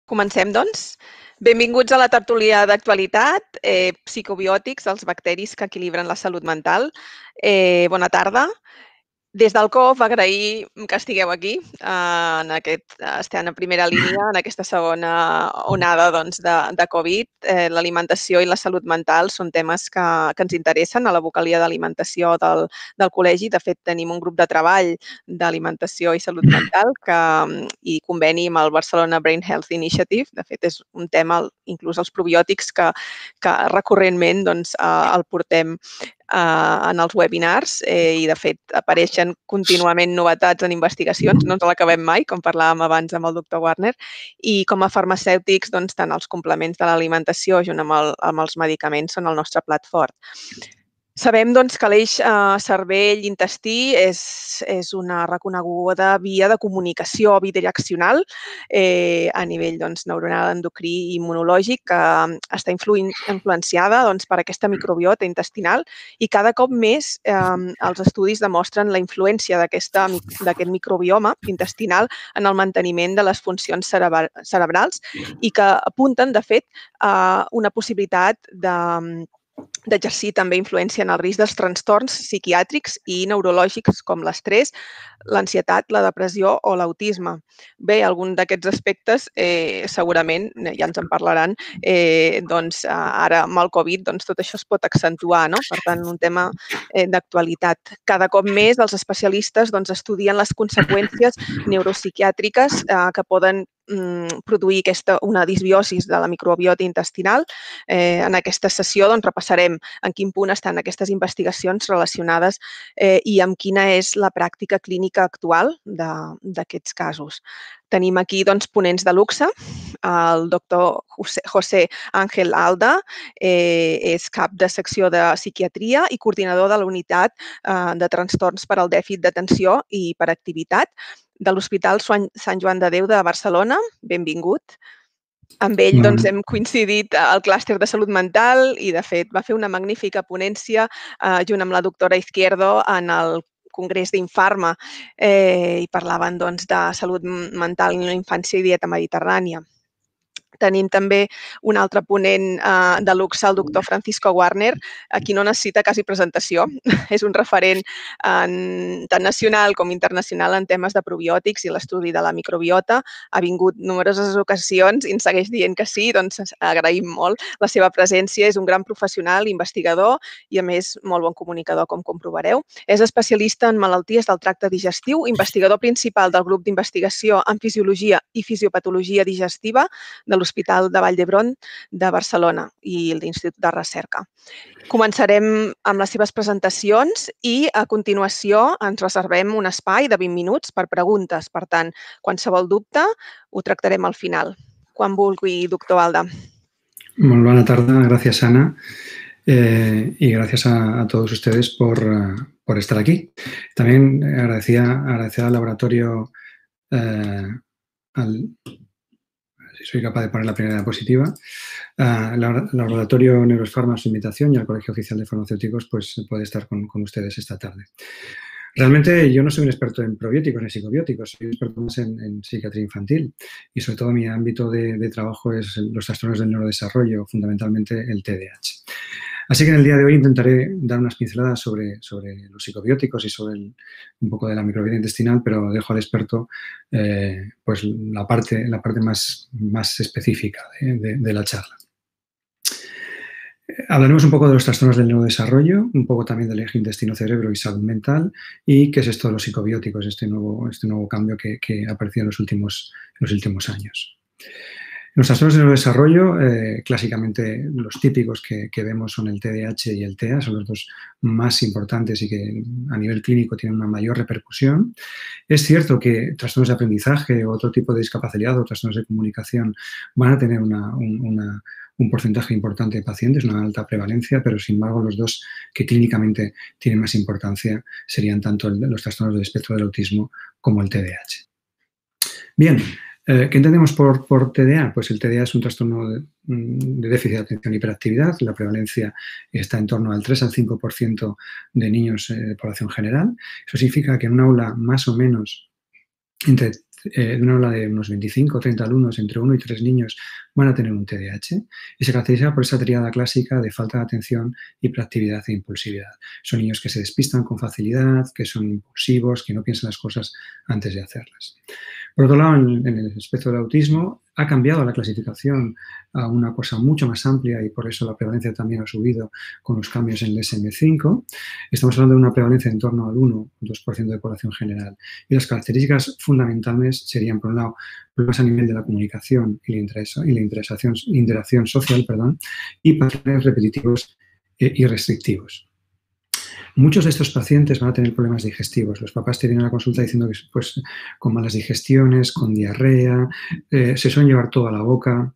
Comencem, doncs. Benvinguts a la tertúlia d'actualitat, psicobiòtics, els bacteris que equilibren la salut mental. Bona tarda. Des del COF, agrair que estigueu aquí, estem en primera línia en aquesta segona onada de Covid. L'alimentació i la salut mental són temes que ens interessen a la vocalia d'alimentació del col·legi. De fet, tenim un grup de treball d'alimentació i salut mental i conveni amb el Barcelona Brain Health Initiative. De fet, és un tema, inclús els probiòtics, que recurrentment el portem en els webinars i, de fet, apareixen contínuament novetats en investigacions, no ens l'acabem mai, com parlàvem abans amb el doctor Warner, i com a farmacèutics, tant els complements de l'alimentació junt amb els medicaments són el nostre plat fort. Sabem que l'eix cervell-intestí és una reconeguda via de comunicació bidireccional a nivell neuronal, endocrí i immunològic que està influenciada per aquesta microbiota intestinal i cada cop més els estudis demostren la influència d'aquest microbioma intestinal en el manteniment de les funcions cerebrals i que apunten, de fet, a una possibilitat d'exercir també influència en el risc dels trastorns psiquiàtrics i neurològics com l'estrès, l'ansietat, la depressió o l'autisme. Bé, algun d'aquests aspectes segurament, ja ens en parlaran, ara amb el Covid tot això es pot accentuar, no? Per tant, un tema d'actualitat. Cada cop més els especialistes estudien les conseqüències neuropsiquiàtriques que poden produir una disbiosi de la microbiota intestinal. En aquesta sessió repassarem en quin punt estan aquestes investigacions relacionades i amb quina és la pràctica clínica actual d'aquests casos. Tenim aquí ponents de luxe. El doctor José Ángel Alda és cap de secció de psiquiatria i coordinador de la unitat de trastorns per al dèficit d'atenció i hiperactivitat de l'Hospital Sant Joan de Déu de Barcelona. Benvingut. Amb ell hem coincidit al clúster de salut mental i, de fet, va fer una magnífica ponència junt amb la doctora Izquierdo en el Congrés d'Infarma i parlaven de salut mental en la infància i dieta mediterrània. Tenim també un altre ponent de luxe, el doctor Francisco Warner, a qui no necessita quasi presentació. És un referent tant nacional com internacional en temes de probiòtics i l'estudi de la microbiota. Ha vingut nombroses ocasions i ens segueix dient que sí, doncs agraïm molt la seva presència. És un gran professional, investigador i, a més, molt bon comunicador, com comprovareu. És especialista en malalties del tracte digestiu, investigador principal del grup d'investigació en fisiologia i fisiopatologia digestiva de l'Hospital de Vall d'Hebron de Barcelona i l'Institut de Recerca. Començarem amb les seves presentacions i, a continuació, ens reservem un espai de 20 minuts per preguntes. Per tant, qualsevol dubte ho tractarem al final. Quan vulgui, doctor Alda. Muy buena tarde, gracias Ana y gracias a todos ustedes por estar aquí. También agradecer al laboratorio, si soy capaz de poner la primera diapositiva, al laboratorio Neurofarma su invitación y al Colegio Oficial de Farmacéuticos pues puede estar con ustedes esta tarde. Realmente yo no soy un experto en probióticos ni psicobióticos, soy un experto más en psiquiatría infantil y sobre todo mi ámbito de trabajo es los trastornos del neurodesarrollo, fundamentalmente el TDAH. Así que en el día de hoy intentaré dar unas pinceladas sobre los psicobióticos y sobre un poco de la microbiota intestinal, pero dejo al experto pues la parte más específica de la charla. Hablaremos un poco de los trastornos del neurodesarrollo, un poco también del eje intestino-cerebro y salud mental y qué es esto de los psicobióticos, este nuevo cambio que ha aparecido en los últimos años. Los trastornos del neurodesarrollo, clásicamente los típicos que vemos son el TDAH y el TEA, son los dos más importantes y que a nivel clínico tienen una mayor repercusión. Es cierto que trastornos de aprendizaje o otro tipo de discapacidad o trastornos de comunicación van a tener un porcentaje importante de pacientes, una alta prevalencia, pero sin embargo los dos que clínicamente tienen más importancia serían tanto los trastornos del espectro del autismo como el TDAH. Bien, ¿qué entendemos por TDA? Pues el TDA es un trastorno de déficit de atención y hiperactividad. La prevalencia está en torno al 3 al 5% de niños de población general. Eso significa que en un aula más o menos entre uno habla de unos 25 o 30 alumnos, entre 1 y 3 niños van a tener un TDAH y se caracteriza por esa tríada clásica de falta de atención, hiperactividad e impulsividad. Son niños que se despistan con facilidad, que son impulsivos, que no piensan las cosas antes de hacerlas. Por otro lado, en el espectro del autismo ha cambiado la clasificación a una cosa mucho más amplia y por eso la prevalencia también ha subido con los cambios en el DSM-5. Estamos hablando de una prevalencia en torno al 1 o 2% de población general. Y las características fundamentales serían, por un lado, problemas a nivel de la comunicación y la interacción social, y patrones repetitivos y restrictivos. Muchos de estos pacientes van a tener problemas digestivos. Los papás te vienen a la consulta diciendo que pues, con malas digestiones, con diarrea, se suelen llevar todo a la boca,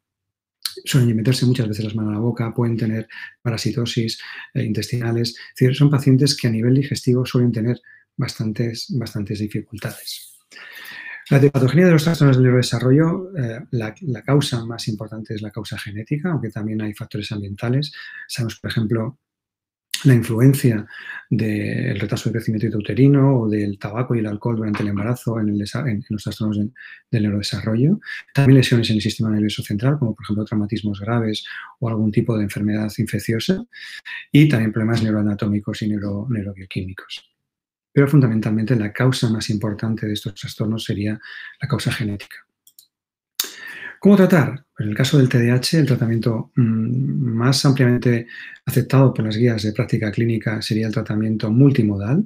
suelen meterse muchas veces las manos a la boca, pueden tener parasitosis intestinales. Es decir, son pacientes que a nivel digestivo suelen tener bastantes dificultades. La patogenia de los trastornos del neurodesarrollo, la causa más importante es la causa genética, aunque también hay factores ambientales. Sabemos, por ejemplo, la influencia del retraso de crecimiento intrauterino o del tabaco y el alcohol durante el embarazo en los trastornos del neurodesarrollo. También lesiones en el sistema nervioso central, como por ejemplo traumatismos graves o algún tipo de enfermedad infecciosa. Y también problemas neuroanatómicos y neurobioquímicos. Pero fundamentalmente la causa más importante de estos trastornos sería la causa genética. ¿Cómo tratar? Pues en el caso del TDAH, el tratamiento más ampliamente aceptado por las guías de práctica clínica sería el tratamiento multimodal.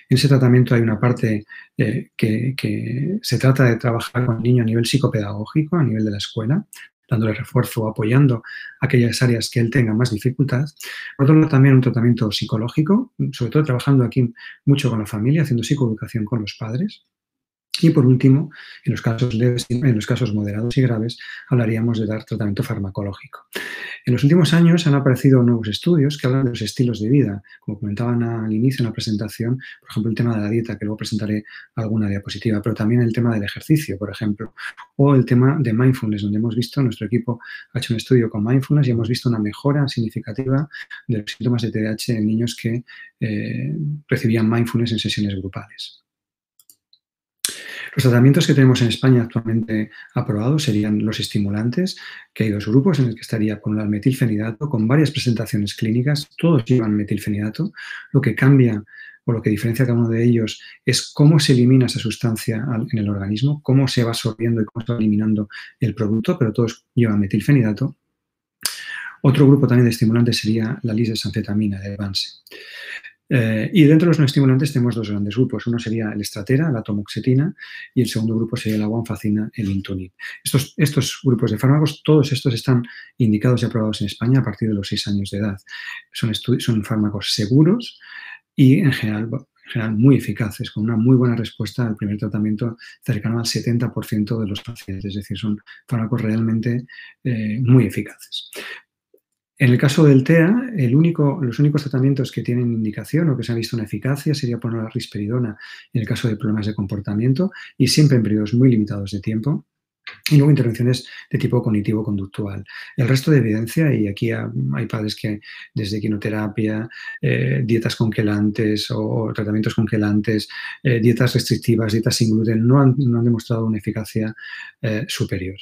En ese tratamiento hay una parte que se trata de trabajar con el niño a nivel psicopedagógico, a nivel de la escuela, dándole refuerzo o apoyando aquellas áreas que él tenga más dificultad. Por otro lado, también un tratamiento psicológico, sobre todo trabajando aquí mucho con la familia, haciendo psicoeducación con los padres. Y por último, en los casos moderados y graves, hablaríamos de dar tratamiento farmacológico. En los últimos años han aparecido nuevos estudios que hablan de los estilos de vida, como comentaban al inicio en la presentación, por ejemplo, el tema de la dieta, que luego presentaré alguna diapositiva, pero también el tema del ejercicio, por ejemplo, o el tema de mindfulness, donde hemos visto, nuestro equipo ha hecho un estudio con mindfulness y hemos visto una mejora significativa de los síntomas de TDAH en niños que recibían mindfulness en sesiones grupales. Los tratamientos que tenemos en España actualmente aprobados serían los estimulantes, que hay dos grupos en el que estaría con el metilfenidato, con varias presentaciones clínicas, todos llevan metilfenidato. Lo que cambia o lo que diferencia cada uno de ellos es cómo se elimina esa sustancia en el organismo, cómo se va absorbiendo y cómo se va eliminando el producto, pero todos llevan metilfenidato. Otro grupo también de estimulantes sería la lisensanfetamina de Advance. Y dentro de los no estimulantes tenemos dos grandes grupos. Uno sería el estratera, la tomoxetina, y el segundo grupo sería la guanfacina, el intunib. Estos grupos de fármacos, todos estos están indicados y aprobados en España a partir de los 6 años de edad. Son fármacos seguros y en general muy eficaces, con una muy buena respuesta al primer tratamiento, cercano al 70% de los pacientes. Es decir, son fármacos realmente muy eficaces. En el caso del TEA, los únicos tratamientos que tienen indicación o que se ha visto una eficacia sería poner la risperidona en el caso de problemas de comportamiento y siempre en periodos muy limitados de tiempo. Y luego intervenciones de tipo cognitivo-conductual. El resto de evidencia, y aquí hay padres que desde quimioterapia, dietas congelantes o tratamientos congelantes, dietas restrictivas, dietas sin gluten, no han demostrado una eficacia superior.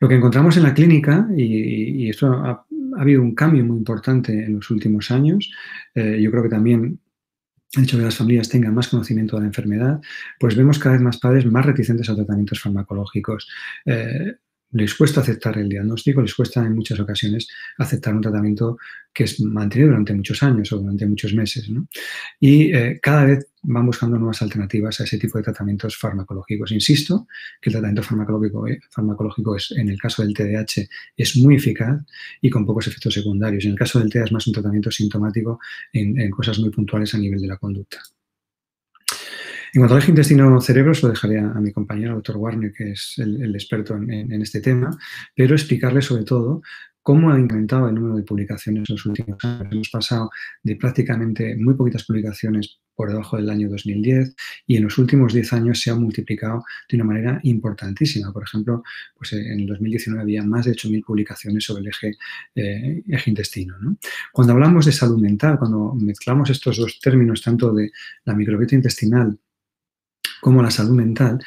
Lo que encontramos en la clínica, y esto ha habido un cambio muy importante en los últimos años, yo creo que también el hecho de que las familias tengan más conocimiento de la enfermedad, pues vemos cada vez más padres más reticentes a tratamientos farmacológicos. Les cuesta aceptar el diagnóstico, les cuesta en muchas ocasiones aceptar un tratamiento que es mantenido durante muchos años o durante muchos meses, ¿no? Y cada vez van buscando nuevas alternativas a ese tipo de tratamientos farmacológicos. Insisto que el tratamiento farmacológico es, en el caso del TDAH es muy eficaz y con pocos efectos secundarios. En el caso del TEA es más un tratamiento sintomático en cosas muy puntuales a nivel de la conducta. En cuanto al eje intestino-cerebro, se lo dejaré a mi compañero, el doctor Warner, que es el experto en este tema, pero explicarle sobre todo cómo ha incrementado el número de publicaciones en los últimos años. Hemos pasado de prácticamente muy poquitas publicaciones por debajo del año 2010 y en los últimos 10 años se ha multiplicado de una manera importantísima. Por ejemplo, pues en el 2019 había más de 8.000 publicaciones sobre el eje intestino, ¿no? Cuando hablamos de salud mental, cuando mezclamos estos dos términos, tanto de la microbiota intestinal como la salud mental.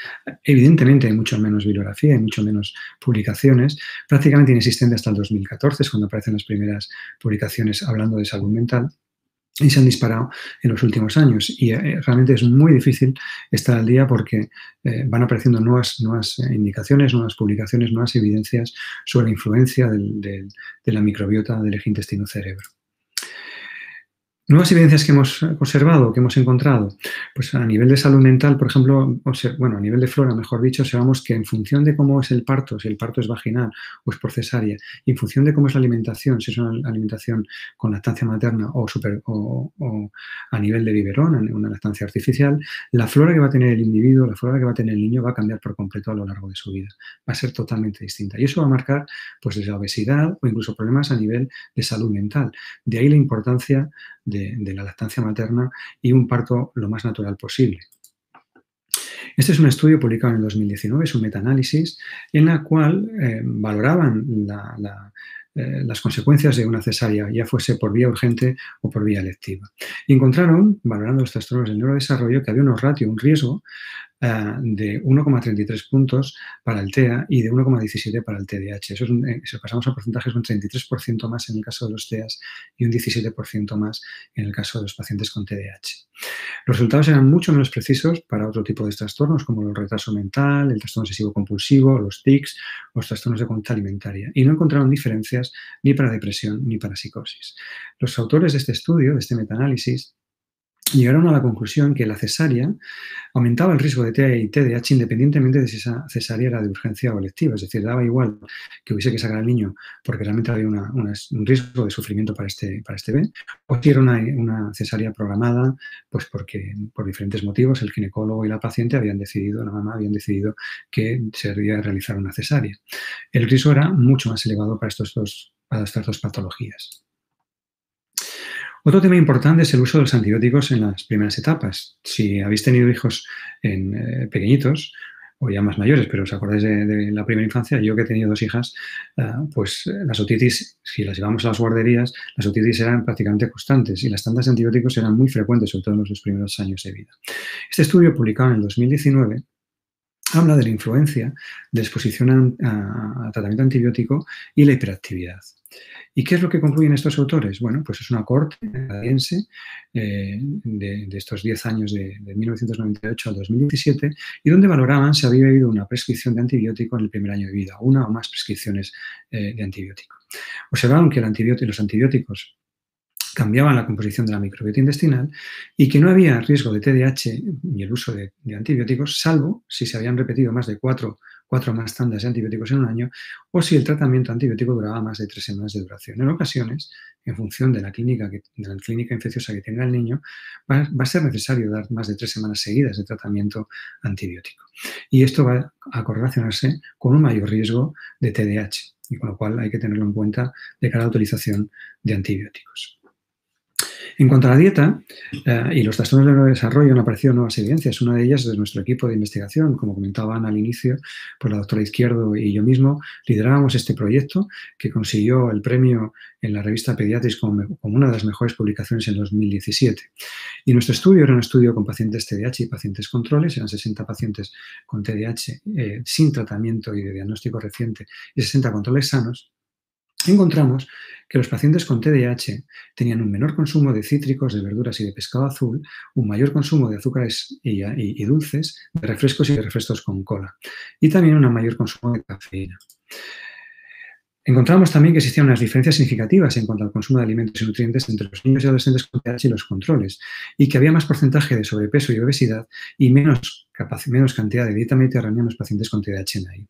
Evidentemente hay mucho menos bibliografía, hay mucho menos publicaciones, prácticamente inexistente hasta el 2014, es cuando aparecen las primeras publicaciones hablando de salud mental, y se han disparado en los últimos años. Y realmente es muy difícil estar al día porque van apareciendo nuevas indicaciones, nuevas publicaciones, nuevas evidencias sobre la influencia de la microbiota del eje intestino-cerebro. Nuevas evidencias que hemos observado, que hemos encontrado, pues a nivel de salud mental, por ejemplo, a nivel de flora, mejor dicho, observamos que en función de cómo es el parto, si el parto es vaginal o es por cesárea, y en función de cómo es la alimentación, si es una alimentación con lactancia materna o a nivel de biberón, una lactancia artificial, la flora que va a tener el individuo, la flora que va a tener el niño va a cambiar por completo a lo largo de su vida. Va a ser totalmente distinta. Y eso va a marcar, pues, desde la obesidad o incluso problemas a nivel de salud mental. De ahí la importancia de la lactancia materna y un parto lo más natural posible. Este es un estudio publicado en el 2019, es un metaanálisis en la cual valoraban las consecuencias de una cesárea, ya fuese por vía urgente o por vía electiva. Y encontraron, valorando los trastornos del neurodesarrollo, que había un riesgo de 1,33 puntos para el TEA y de 1,17 para el TDAH. Eso si pasamos a porcentajes, un 33% más en el caso de los TEAs y un 17% más en el caso de los pacientes con TDAH. Los resultados eran mucho menos precisos para otro tipo de trastornos como el retraso mental, el trastorno obsesivo-compulsivo, los tics o los trastornos de conducta alimentaria, y no encontraron diferencias ni para depresión ni para psicosis. Los autores de este estudio, de este metaanálisis, llegaron a la conclusión que la cesárea aumentaba el riesgo de TEA y TDAH independientemente de si esa cesárea era de urgencia o electiva. Es decir, daba igual que hubiese que sacar al niño porque realmente había un riesgo de sufrimiento para este bebé, o si era una cesárea programada, pues porque por diferentes motivos el ginecólogo y la paciente la mamá habían decidido que se debía realizar una cesárea. El riesgo era mucho más elevado para estas dos patologías. Otro tema importante es el uso de los antibióticos en las primeras etapas. Si habéis tenido hijos pequeñitos o ya más mayores, pero os acordáis de la primera infancia, yo que he tenido 2 hijas, pues las otitis, si las llevamos a las guarderías, las otitis eran prácticamente constantes y las tandas de antibióticos eran muy frecuentes, sobre todo en los primeros años de vida. Este estudio, publicado en el 2019, habla de la influencia de exposición a tratamiento antibiótico y la hiperactividad. ¿Y qué es lo que concluyen estos autores? Bueno, pues es una cohorte canadiense de estos 10 años de 1998 al 2017 y donde valoraban si había habido una prescripción de antibiótico en el primer año de vida, una o más prescripciones de antibiótico. Observaron que los antibióticos cambiaban la composición de la microbiota intestinal y que no había riesgo de TDAH ni el uso de antibióticos, salvo si se habían repetido más de 4 más tandas de antibióticos en un año o si el tratamiento antibiótico duraba más de 3 semanas de duración. En ocasiones, en función de la clínica infecciosa que tenga el niño, va a ser necesario dar más de 3 semanas seguidas de tratamiento antibiótico. Y esto va a correlacionarse con un mayor riesgo de TDAH, y con lo cual hay que tenerlo en cuenta de cara a la utilización de antibióticos. En cuanto a la dieta y los trastornos del neurodesarrollo, han aparecido nuevas evidencias. Una de ellas es de nuestro equipo de investigación. Como comentaban al inicio, pues la doctora Izquierdo y yo mismo liderábamos este proyecto que consiguió el premio en la revista Pediatrics como una de las mejores publicaciones en 2017. Y nuestro estudio era un estudio con pacientes TDAH y pacientes controles. Eran 60 pacientes con TDAH sin tratamiento y de diagnóstico reciente y 60 controles sanos. Encontramos que los pacientes con TDAH tenían un menor consumo de cítricos, de verduras y de pescado azul, un mayor consumo de azúcares y dulces, de refrescos y de refrescos con cola, y también un mayor consumo de cafeína. Encontramos también que existían unas diferencias significativas en cuanto al consumo de alimentos y nutrientes entre los niños y adolescentes con TDAH y los controles, y que había más porcentaje de sobrepeso y obesidad y menos cantidad de dieta mediterránea en los pacientes con TDAH en ahí.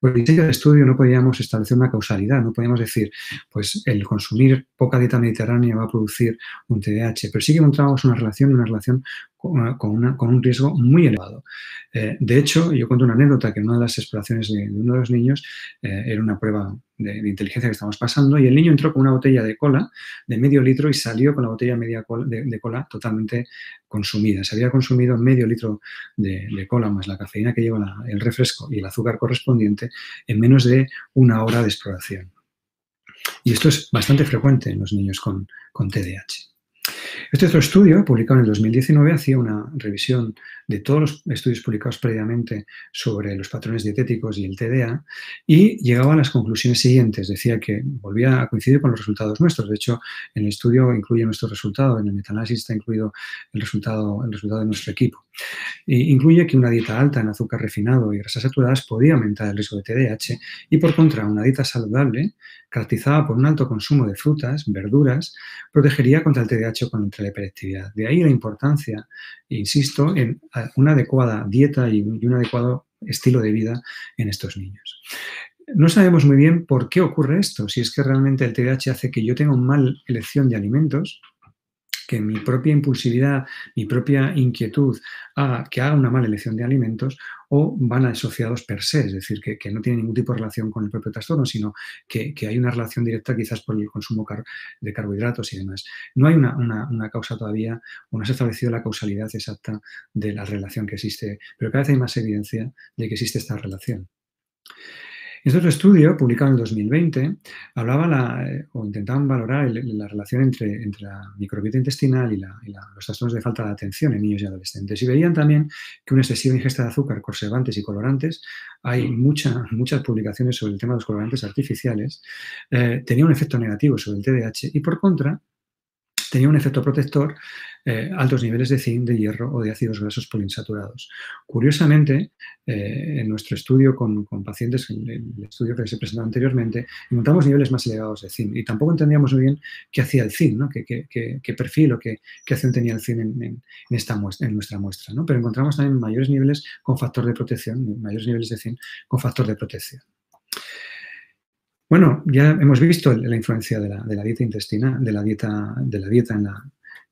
Por el diseño del estudio no podíamos establecer una causalidad, no podíamos decir, pues el consumir poca dieta mediterránea va a producir un TDAH, pero sí que encontramos una relación con un riesgo muy elevado. De hecho, yo cuento una anécdota que en una de las exploraciones de uno de los niños era una prueba de inteligencia que estamos pasando y el niño entró con una botella de cola de medio litro y salió con la botella de cola totalmente consumida. Se había consumido medio litro de cola más la cafeína que lleva el refresco y el azúcar correspondiente en menos de 1 hora de exploración. Y esto es bastante frecuente en los niños con TDAH. Este otro estudio, publicado en el 2019, hacía una revisión de todos los estudios publicados previamente sobre los patrones dietéticos y el TDA y llegaba a las conclusiones siguientes. Decía que volvía a coincidir con los resultados nuestros. De hecho, en el estudio incluye nuestro resultado, en el metaanálisis está incluido el resultado de nuestro equipo. Incluye que una dieta alta en azúcar refinado y grasas saturadas podía aumentar el riesgo de TDAH y, por contra, una dieta saludable, caracterizada por un alto consumo de frutas, verduras, protegería contra el TDAH o contra la hiperactividad. De ahí la importancia, insisto, en una adecuada dieta y un adecuado estilo de vida en estos niños. No sabemos muy bien por qué ocurre esto, si es que realmente el TDAH hace que yo tenga una mala elección de alimentos, que mi propia impulsividad, mi propia inquietud haga que haga una mala elección de alimentos, o van asociados per se, es decir, que no tienen ningún tipo de relación con el propio trastorno, sino que hay una relación directa quizás por el consumo de carbohidratos y demás. No hay una causa todavía, o no se ha establecido la causalidad exacta de la relación que existe, pero cada vez hay más evidencia de que existe esta relación. Este otro estudio, publicado en el 2020, hablaba o intentaban valorar la relación entre la microbiota intestinal y los trastornos de falta de atención en niños y adolescentes. Y veían también que una excesiva ingesta de azúcar, conservantes y colorantes, hay muchas publicaciones sobre el tema de los colorantes artificiales, tenía un efecto negativo sobre el TDAH y, por contra, tenía un efecto protector, altos niveles de zinc, de hierro o de ácidos grasos poliinsaturados. Curiosamente, en nuestro estudio con pacientes, el estudio que se presentó anteriormente, encontramos niveles más elevados de zinc y tampoco entendíamos muy bien qué hacía el zinc, ¿no? qué perfil o qué acción tenía el zinc en nuestra muestra, ¿no? Pero encontramos también mayores niveles con factor de protección, mayores niveles de zinc con factor de protección. Bueno, ya hemos visto la influencia de la dieta intestinal, de la dieta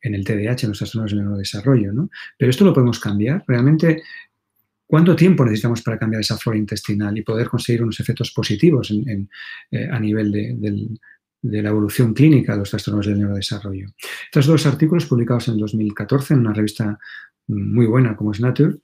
en el TDAH, en los trastornos del neurodesarrollo, ¿no? Pero esto lo podemos cambiar. Realmente, ¿cuánto tiempo necesitamos para cambiar esa flora intestinal y poder conseguir unos efectos positivos a nivel de la evolución clínica de los trastornos del neurodesarrollo? Estos dos artículos publicados en 2014 en una revista muy buena como es Nature,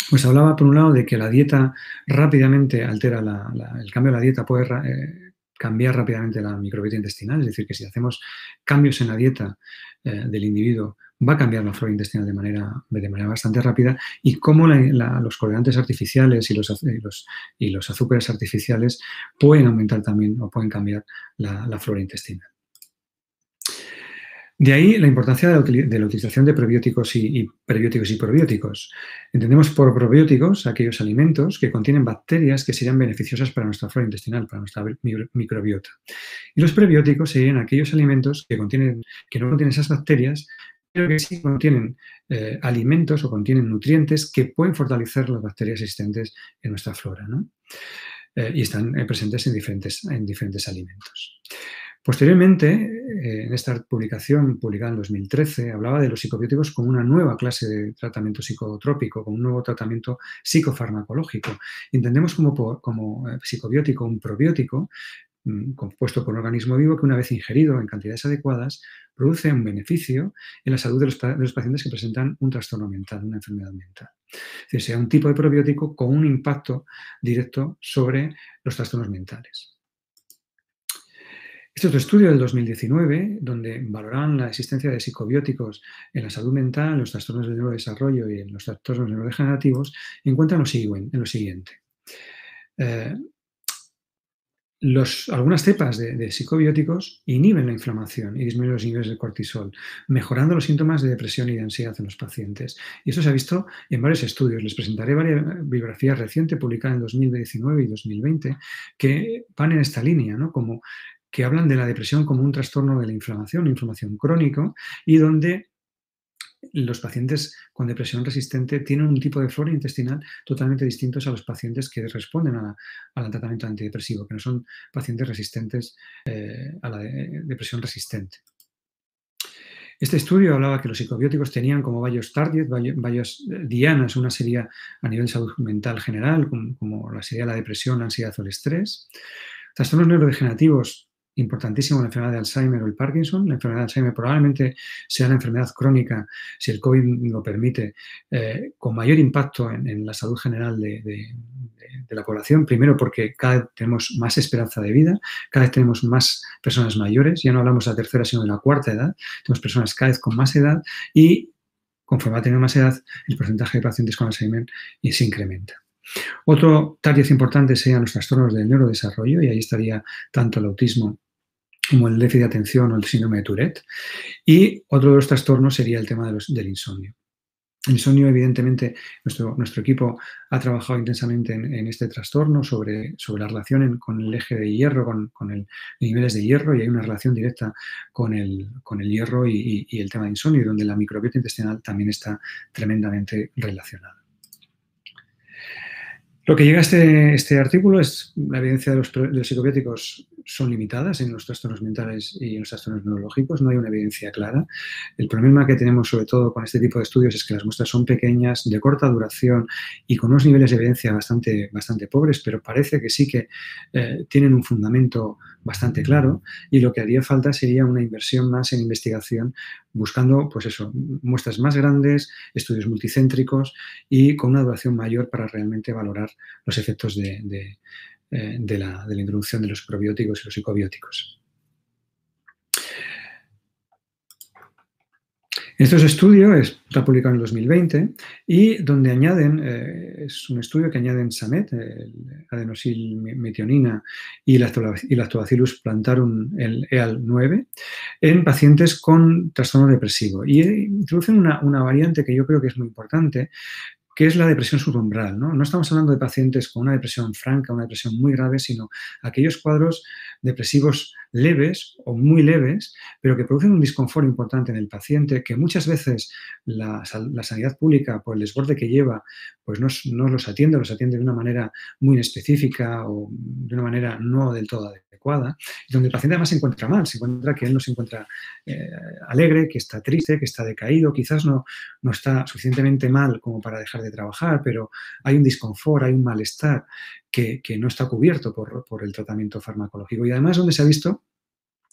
pues hablaba, por un lado, de que la dieta rápidamente altera, el cambio de la dieta puede cambiar rápidamente la microbiota intestinal, es decir, que si hacemos cambios en la dieta del individuo, va a cambiar la flora intestinal de manera bastante rápida, y cómo los colorantes artificiales y los azúcares artificiales pueden aumentar también o pueden cambiar la flora intestinal. De ahí la importancia de la utilización de prebióticos y prebióticos y probióticos. Entendemos por probióticos aquellos alimentos que contienen bacterias que serían beneficiosas para nuestra flora intestinal, para nuestra microbiota. Y los prebióticos serían aquellos alimentos que no contienen esas bacterias, pero que sí contienen alimentos o contienen nutrientes que pueden fortalecer las bacterias existentes en nuestra flora, ¿no? Y están presentes en diferentes alimentos. Posteriormente, en esta publicación publicada en 2013, hablaba de los psicobióticos como una nueva clase de tratamiento psicotrópico, como un nuevo tratamiento psicofarmacológico. Entendemos como psicobiótico un probiótico compuesto por un organismo vivo que, una vez ingerido en cantidades adecuadas, produce un beneficio en la salud de los pacientes que presentan un trastorno mental, una enfermedad mental. Es decir, sea un tipo de probiótico con un impacto directo sobre los trastornos mentales. Este otro estudio del 2019, donde valoraban la existencia de psicobióticos en la salud mental, en los trastornos del neurodesarrollo y en los trastornos neurodegenerativos, encuentran lo siguiente. Algunas cepas de psicobióticos inhiben la inflamación y disminuyen los niveles de cortisol, mejorando los síntomas de depresión y de ansiedad en los pacientes. Y esto se ha visto en varios estudios. Les presentaré varias bibliografías recientes publicadas en 2019 y 2020 que van en esta línea, ¿no? Que hablan de la depresión como un trastorno de la inflamación crónico, y donde los pacientes con depresión resistente tienen un tipo de flora intestinal totalmente distintos a los pacientes que responden al tratamiento antidepresivo, que no son pacientes resistentes a la depresión resistente. Este estudio hablaba que los psicobióticos tenían como varios targets, varias dianas. Una sería a nivel de salud mental general, como sería la depresión, la ansiedad o el estrés. Trastornos neurodegenerativos importantísimo la enfermedad de Alzheimer o el Parkinson. La enfermedad de Alzheimer probablemente sea la enfermedad crónica, si el COVID lo permite, con mayor impacto en la salud general de la población. Primero porque cada vez tenemos más esperanza de vida, cada vez tenemos más personas mayores, ya no hablamos de la tercera, sino de la cuarta edad. Tenemos personas cada vez con más edad y conforme va a tener más edad, el porcentaje de pacientes con Alzheimer se incrementa. Otro target importante serían los trastornos del neurodesarrollo, y ahí estaría tanto el autismo como el déficit de atención o el síndrome de Tourette. Y otro de los trastornos sería el tema del insomnio. El insomnio, evidentemente, nuestro equipo ha trabajado intensamente en este trastorno sobre la relación con el eje de hierro, con los niveles de hierro, y hay una relación directa con el hierro y el tema de insomnio, donde la microbiota intestinal también está tremendamente relacionada. Lo que llega a este artículo es la evidencia de los psicobióticos son limitadas en los trastornos mentales y en los trastornos neurológicos, no hay una evidencia clara. El problema que tenemos sobre todo con este tipo de estudios es que las muestras son pequeñas, de corta duración y con unos niveles de evidencia bastante pobres, pero parece que sí que tienen un fundamento bastante claro, y lo que haría falta sería una inversión más en investigación, buscando, pues eso, muestras más grandes, estudios multicéntricos y con una duración mayor para realmente valorar los efectos de la introducción de los probióticos y los psicobióticos. Estos estudios está publicado en el 2020 y donde añaden, es un estudio que añaden SAMet, adenosilmetionina y Lactobacillus plantarum, el EAL9, en pacientes con trastorno depresivo. Y introducen una variante que yo creo que es muy importante, que es la depresión subumbral, ¿no? No estamos hablando de pacientes con una depresión franca, una depresión muy grave, sino aquellos cuadros depresivos leves o muy leves, pero que producen un disconfort importante en el paciente, que muchas veces la sanidad pública, por el desborde que lleva, pues no los atiende de una manera muy inespecífica o de una manera no del todo adecuada, y donde el paciente además se encuentra mal, se encuentra que él no se encuentra alegre, que está triste, que está decaído, quizás no está suficientemente mal como para dejar de trabajar, pero hay un disconfort, hay un malestar que no está cubierto por el tratamiento farmacológico. Y además, donde se ha visto,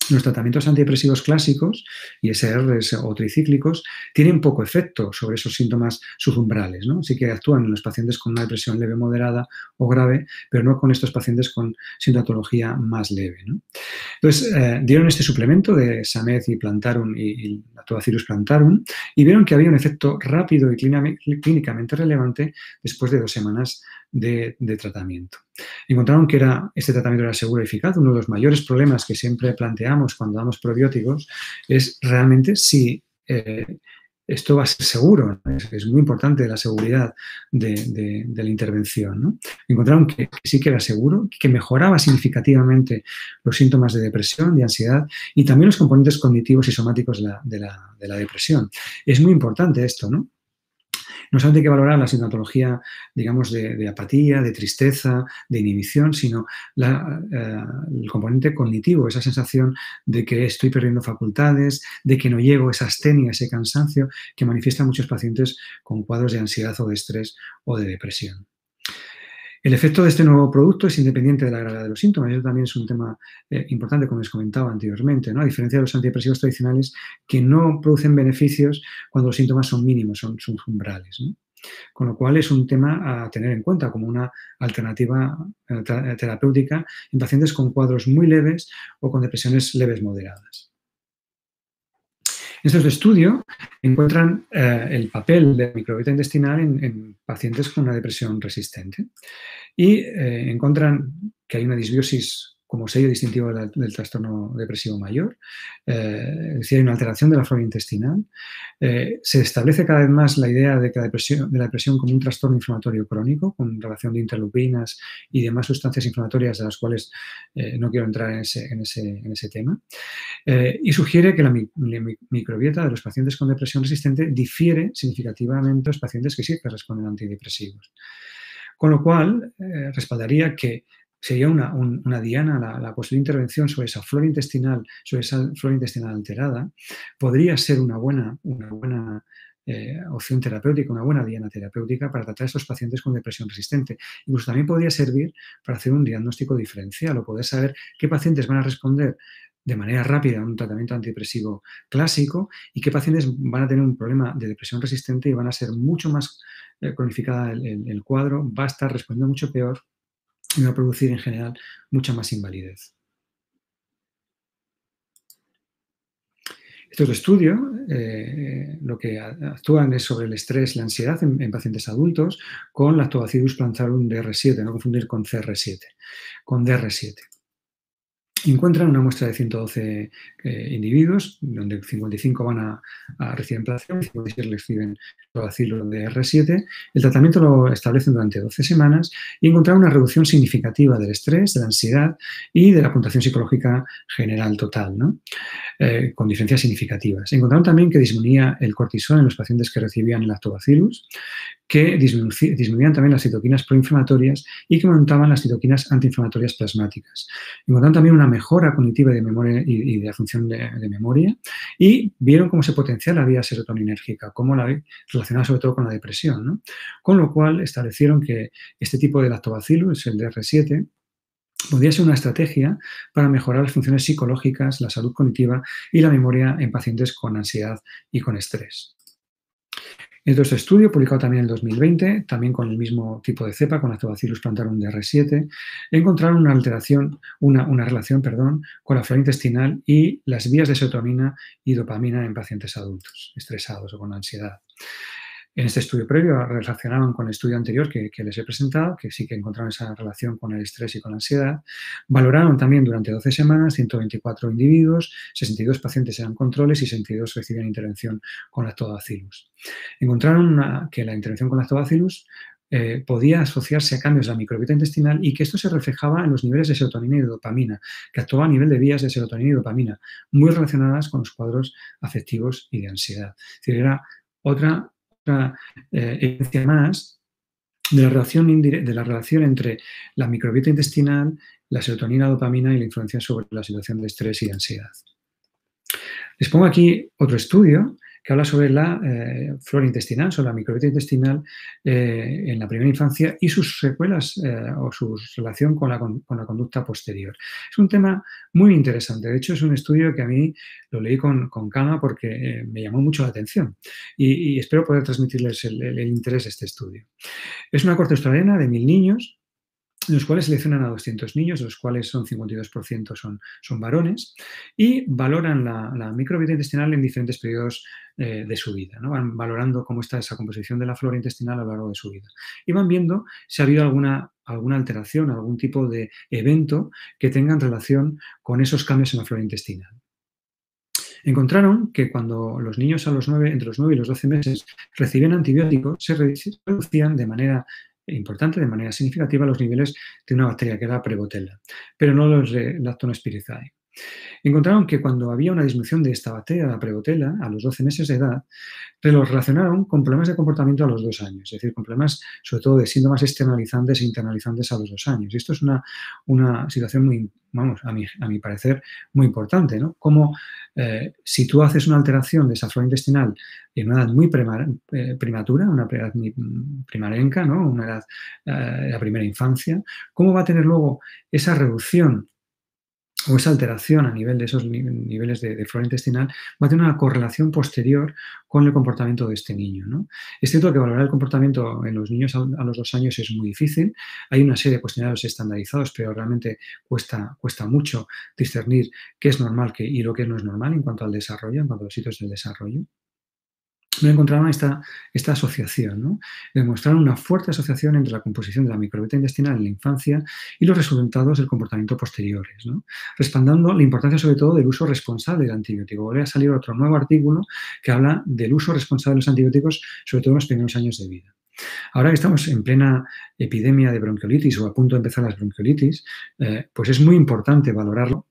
los tratamientos antidepresivos clásicos, ISRs o tricíclicos, tienen poco efecto sobre esos síntomas subumbrales, ¿no? Sí que actúan en los pacientes con una depresión leve, moderada o grave, pero no con estos pacientes con sintomatología más leve, ¿no? Entonces, dieron este suplemento de SAMet y plantarum y Lactobacillus plantarum y vieron que había un efecto rápido y clínicamente relevante después de 2 semanas de tratamiento. Encontraron que este tratamiento era seguro y eficaz. Uno de los mayores problemas que siempre planteamos cuando damos probióticos es realmente si esto va a ser seguro, ¿no? Es muy importante la seguridad de la intervención, ¿no? Encontraron que sí que era seguro, que mejoraba significativamente los síntomas de depresión, de ansiedad y también los componentes cognitivos y somáticos de la depresión. Es muy importante esto, ¿no? No solamente hay que valorar la sintomatología, digamos, de apatía, de tristeza, de inhibición, sino el componente cognitivo, esa sensación de que estoy perdiendo facultades, de que no llego, esa astenia, ese cansancio que manifiestan muchos pacientes con cuadros de ansiedad o de estrés o de depresión. El efecto de este nuevo producto es independiente de la gravedad de los síntomas. Eso también es un tema importante, como les comentaba anteriormente, ¿no? A diferencia de los antidepresivos tradicionales que no producen beneficios cuando los síntomas son mínimos, son subumbrales, ¿no? Con lo cual es un tema a tener en cuenta como una alternativa terapéutica en pacientes con cuadros muy leves o con depresiones leves moderadas. En estos estudios encuentran el papel de la microbiota intestinal en pacientes con una depresión resistente y encuentran que hay una disbiosis como sello distintivo del trastorno depresivo mayor, es decir, hay una alteración de la flora intestinal. Se establece cada vez más la idea de la depresión como un trastorno inflamatorio crónico, con relación de interleukinas y demás sustancias inflamatorias de las cuales no quiero entrar en ese tema. Y sugiere que la microbiota de los pacientes con depresión resistente difiere significativamente de los pacientes que sí que responden a antidepresivos. Con lo cual, respaldaría que sería una diana la posible intervención sobre esa flora intestinal alterada, podría ser una buena opción terapéutica, una buena diana terapéutica para tratar a estos pacientes con depresión resistente. Incluso también podría servir para hacer un diagnóstico diferencial o poder saber qué pacientes van a responder de manera rápida a un tratamiento antidepresivo clásico y qué pacientes van a tener un problema de depresión resistente y van a ser mucho más cronificada el cuadro, va a estar respondiendo mucho peor y va a producir en general mucha más invalidez. Estos estudios lo que actúan es sobre el estrés y la ansiedad en pacientes adultos con Lactobacillus plantarum DR7, no confundir con CR7, con DR7. Encuentran una muestra de 112 individuos, donde 55 van a recibir placebo y 56 reciben Lactobacillus DR7. El tratamiento lo establecen durante 12 semanas y encontraron una reducción significativa del estrés, de la ansiedad y de la puntuación psicológica general total, ¿no? Con diferencias significativas. Encontraron también que disminuía el cortisol en los pacientes que recibían el Lactobacillus, que disminuían también las citoquinas proinflamatorias y que aumentaban las citoquinas antiinflamatorias plasmáticas. Encontraron también una mejora cognitiva de memoria y de la función de memoria y vieron cómo se potencia la vía serotoninérgica, cómo la relacionada sobre todo con la depresión, ¿no? Con lo cual establecieron que este tipo de Lactobacillus, el DR7, podría ser una estrategia para mejorar las funciones psicológicas, la salud cognitiva y la memoria en pacientes con ansiedad y con estrés. En otro estudio, publicado también en el 2020, también con el mismo tipo de cepa, con Lactobacillus plantarum DR7, encontraron una relación con la flora intestinal y las vías de serotonina y dopamina en pacientes adultos, estresados o con ansiedad. En este estudio previo relacionaban con el estudio anterior que les he presentado, que sí que encontraron esa relación con el estrés y con la ansiedad. Valoraron también durante 12 semanas 124 individuos, 62 pacientes eran controles y 62 recibían intervención con Lactobacillus. Encontraron que la intervención con Lactobacillus podía asociarse a cambios de la microbiota intestinal y que esto se reflejaba en los niveles de serotonina y de dopamina, que actuaba a nivel de vías de serotonina y dopamina, muy relacionadas con los cuadros afectivos y de ansiedad. Es decir, era otra evidencia más de la relación entre la microbiota intestinal, la serotonina, dopamina y la influencia sobre la situación de estrés y de ansiedad. Les pongo aquí otro estudio que habla sobre la flora intestinal, sobre la microbiota intestinal en la primera infancia y sus secuelas o su relación con la conducta posterior. Es un tema muy interesante. De hecho, es un estudio que a mí lo leí con calma porque me llamó mucho la atención y espero poder transmitirles el interés de este estudio. Es una corte australiana de 1000 niños, en los cuales seleccionan a 200 niños, de los cuales son 52% son varones, y valoran la microbiota intestinal en diferentes periodos de su vida, ¿no? Van valorando cómo está esa composición de la flora intestinal a lo largo de su vida. Y van viendo si ha habido alguna alteración, algún tipo de evento que tenga en relación con esos cambios en la flora intestinal. Encontraron que cuando los niños entre los 9 y los 12 meses recibían antibióticos, se reducían de manera importante, de manera significativa, los niveles de una bacteria que era Prevotella, pero no los de Lactobacillus. Encontraron que cuando había una disminución de esta bacteria, la Prevotella, a los 12 meses de edad, lo relacionaron con problemas de comportamiento a los 2 años, es decir, con problemas sobre todo de síntomas externalizantes e internalizantes a los 2 años. Y esto es una situación muy, a mi parecer, muy importante, ¿no? Como si tú haces una alteración de esa flora intestinal en una edad muy prematura, una edad muy primarenca, ¿no? Una edad de la primera infancia, ¿cómo va a tener luego esa reducción o esa alteración a nivel de esos niveles de flora intestinal va a tener una correlación posterior con el comportamiento de este niño, ¿no? Es cierto que valorar el comportamiento en los niños a los 2 años es muy difícil. Hay una serie de cuestionarios estandarizados, pero realmente cuesta mucho discernir qué es normal y lo que no es normal en cuanto al desarrollo, en cuanto a los hitos del desarrollo. No encontraron esta asociación, ¿no? Demostraron una fuerte asociación entre la composición de la microbiota intestinal en la infancia y los resultados del comportamiento posteriores, ¿no? Respaldando la importancia sobre todo del uso responsable del antibiótico. Volverá a salir otro nuevo artículo que habla del uso responsable de los antibióticos, sobre todo en los primeros años de vida. Ahora que estamos en plena epidemia de bronquiolitis o a punto de empezar las bronquiolitis, pues es muy importante valorarlo,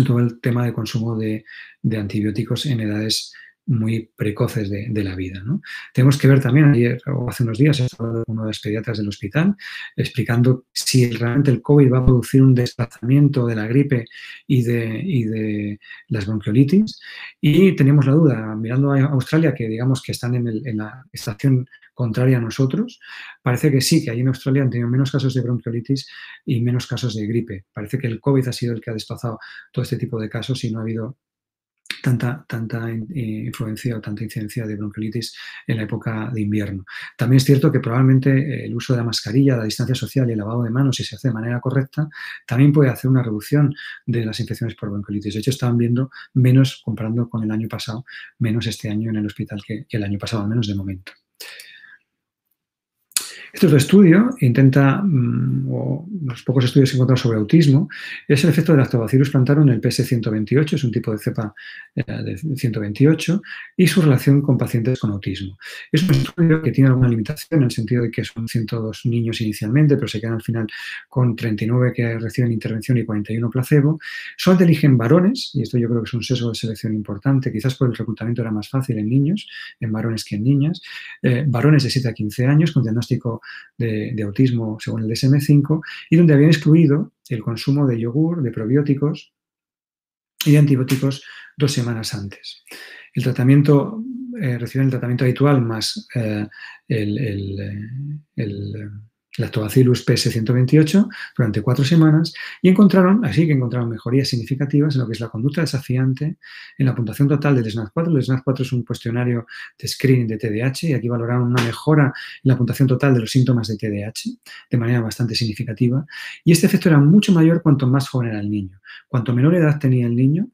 todo el tema de consumo de antibióticos en edades muy precoces de la vida, ¿no? Tenemos que ver también, ayer o hace unos días, estaba uno de los pediatras del hospital explicando si realmente el COVID va a producir un desplazamiento de la gripe y de las bronquiolitis. Y teníamos la duda, mirando a Australia, que digamos que están en la estación contraria a nosotros, parece que sí, que allí en Australia han tenido menos casos de bronquiolitis y menos casos de gripe. Parece que el COVID ha sido el que ha desplazado todo este tipo de casos y no ha habido tanta influencia o tanta incidencia de bronquiolitis en la época de invierno. También es cierto que probablemente el uso de la mascarilla, la distancia social y el lavado de manos, si se hace de manera correcta, también puede hacer una reducción de las infecciones por bronquiolitis. De hecho, estaban viendo menos, comparando con el año pasado, menos este año en el hospital que el año pasado, al menos de momento. Este otro estudio intenta, o los pocos estudios que he encontrado sobre autismo, es el efecto del Lactobacillus plantarum en el PS128, es un tipo de cepa de 128, y su relación con pacientes con autismo. Es un estudio que tiene alguna limitación en el sentido de que son 102 niños inicialmente, pero se quedan al final con 39 que reciben intervención y 41 placebo. Solamente eligen varones, y esto yo creo que es un sesgo de selección importante, quizás por el reclutamiento era más fácil en niños, en varones que en niñas, varones de 7 a 15 años con diagnóstico de autismo según el DSM-5 y donde habían excluido el consumo de yogur, de probióticos y de antibióticos 2 semanas antes. El tratamiento, reciben el tratamiento habitual más el Lactobacillus PS128 durante 4 semanas y encontraron mejorías significativas en lo que es la conducta desafiante, en la puntuación total del SNAD-4. El SNAD-4 es un cuestionario de screening de TDAH y aquí valoraron una mejora en la puntuación total de los síntomas de TDAH de manera bastante significativa y este efecto era mucho mayor cuanto más joven era el niño. Cuanto menor edad tenía el niño,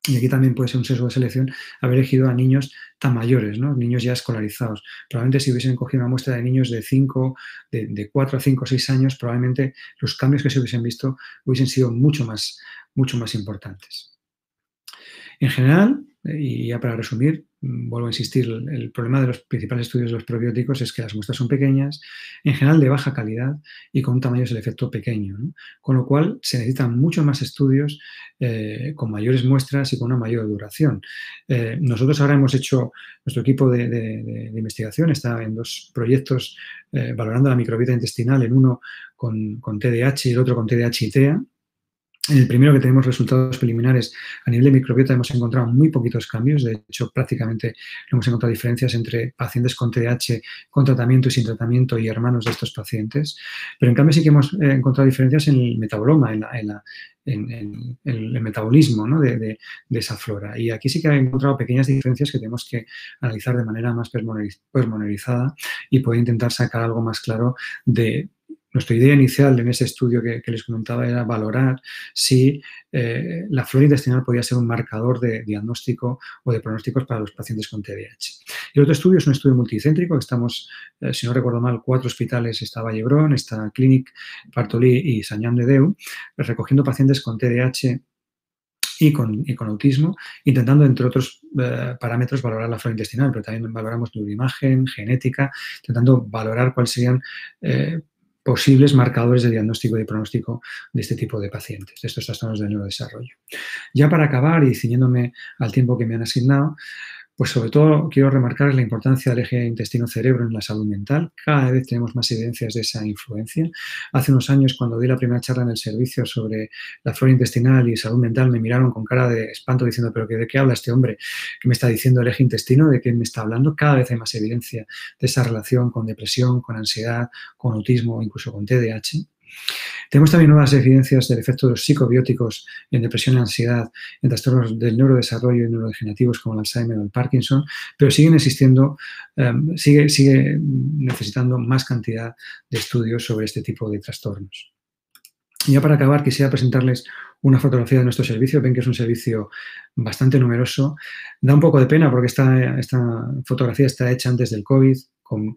y aquí también puede ser un sesgo de selección, haber elegido a niños tan mayores, ¿no? Niños ya escolarizados. Probablemente si hubiesen cogido una muestra de niños de 4 a 5 o 6 años, probablemente los cambios que se hubiesen visto hubiesen sido mucho más importantes. En general, y ya para resumir, vuelvo a insistir, el problema de los principales estudios de los probióticos es que las muestras son pequeñas, en general de baja calidad y con un tamaño del efecto pequeño, ¿no? Con lo cual se necesitan muchos más estudios con mayores muestras y con una mayor duración. Nosotros ahora hemos hecho, nuestro equipo de investigación está en 2 proyectos valorando la microbiota intestinal, en uno con TDAH y el otro con TDAH y TEA. En el primero que tenemos resultados preliminares a nivel de microbiota hemos encontrado muy poquitos cambios, de hecho prácticamente no hemos encontrado diferencias entre pacientes con TDAH con tratamiento y sin tratamiento y hermanos de estos pacientes, pero en cambio sí que hemos encontrado diferencias en el metaboloma, en el metabolismo, ¿no? de esa flora. Y aquí sí que he encontrado pequeñas diferencias que tenemos que analizar de manera más pormenorizada y poder intentar sacar algo más claro de. Nuestra idea inicial en ese estudio que les comentaba era valorar si la flora intestinal podía ser un marcador de diagnóstico o de pronósticos para los pacientes con TDAH. El otro estudio es un estudio multicéntrico, que estamos, si no recuerdo mal, 4 hospitales, está Vallebron, está Clínic Bartolí y Sant Jan de Déu, recogiendo pacientes con TDAH y con autismo, intentando, entre otros parámetros, valorar la flora intestinal, pero también valoramos neuroimagen, genética, intentando valorar cuáles serían posibles marcadores de diagnóstico y de pronóstico de este tipo de pacientes, de estos trastornos del neurodesarrollo. Ya para acabar y ciñéndome al tiempo que me han asignado, pues sobre todo quiero remarcar la importancia del eje intestino-cerebro en la salud mental. Cada vez tenemos más evidencias de esa influencia. Hace unos años, cuando di la primera charla en el servicio sobre la flora intestinal y salud mental, me miraron con cara de espanto diciendo, ¿pero de qué habla este hombre? ¿Qué me está diciendo el eje intestino? ¿De qué me está hablando? Cada vez hay más evidencia de esa relación con depresión, con ansiedad, con autismo, incluso con TDAH. Tenemos también nuevas evidencias del efecto de los psicobióticos en depresión y ansiedad, en trastornos del neurodesarrollo y neurodegenerativos como el Alzheimer o el Parkinson, pero siguen existiendo, sigue necesitando más cantidad de estudios sobre este tipo de trastornos. Y ya para acabar, quisiera presentarles una fotografía de nuestro servicio. Ven que es un servicio bastante numeroso. Da un poco de pena porque esta fotografía está hecha antes del COVID,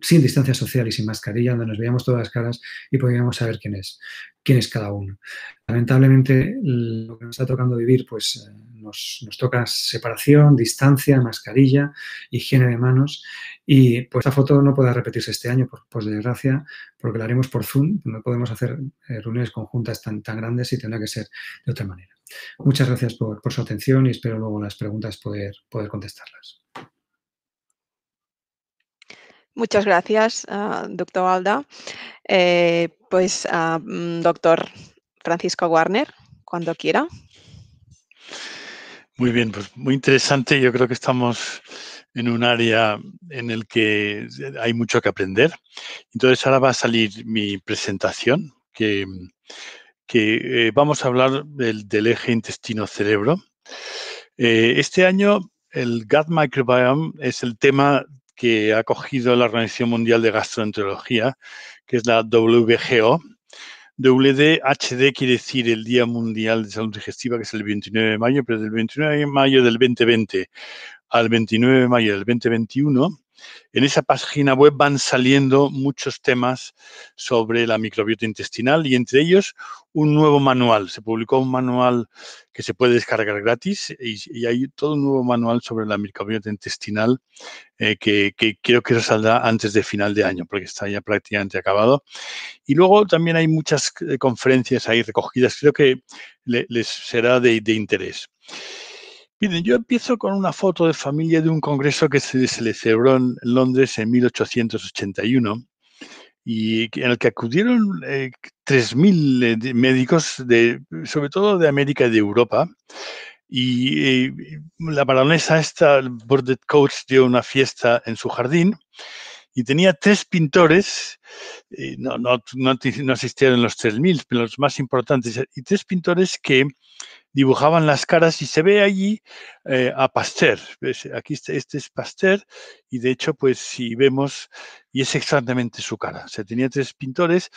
sin distancia social y sin mascarilla, donde nos veíamos todas las caras y podíamos saber quién es cada uno. Lamentablemente, lo que nos está tocando vivir, pues nos toca separación, distancia, mascarilla, higiene de manos. Y pues esta foto no puede repetirse este año, por desgracia, porque la haremos por Zoom. No podemos hacer reuniones conjuntas tan grandes y tendrá que ser de otra manera. Muchas gracias por su atención y espero luego las preguntas poder contestarlas. Muchas gracias, doctor Alda. Doctor Francisco Warner, cuando quiera. Muy bien, pues muy interesante. Yo creo que estamos en un área en el que hay mucho que aprender. Entonces ahora va a salir mi presentación, que vamos a hablar del eje intestino-cerebro. Este año el Gut Microbiome es el tema que ha cogido la Organización Mundial de Gastroenterología, que es la WHO. WDHD quiere decir el Día Mundial de Salud Digestiva, que es el 29 de mayo, pero del 29 de mayo del 2020 al 29 de mayo del 2021, en esa página web van saliendo muchos temas sobre la microbiota intestinal y entre ellos un nuevo manual. Se publicó un manual que se puede descargar gratis y hay todo un nuevo manual sobre la microbiota intestinal que creo que saldrá antes de final de año porque está ya prácticamente acabado. Y luego también hay muchas conferencias ahí recogidas, creo que les será de interés. Miren, yo empiezo con una foto de familia de un congreso que se le celebró en Londres en 1881 y en el que acudieron 3.000 médicos, sobre todo de América y de Europa. Y la baronesa esta, Burdett Coates, dio una fiesta en su jardín y tenía 3 pintores, no asistieron los 3.000, pero los más importantes, y 3 pintores que dibujaban las caras y se ve allí a Pasteur. ¿Ves? Aquí este es Pasteur y de hecho, pues si vemos, y es exactamente su cara. O sea, tenía 3 pintores.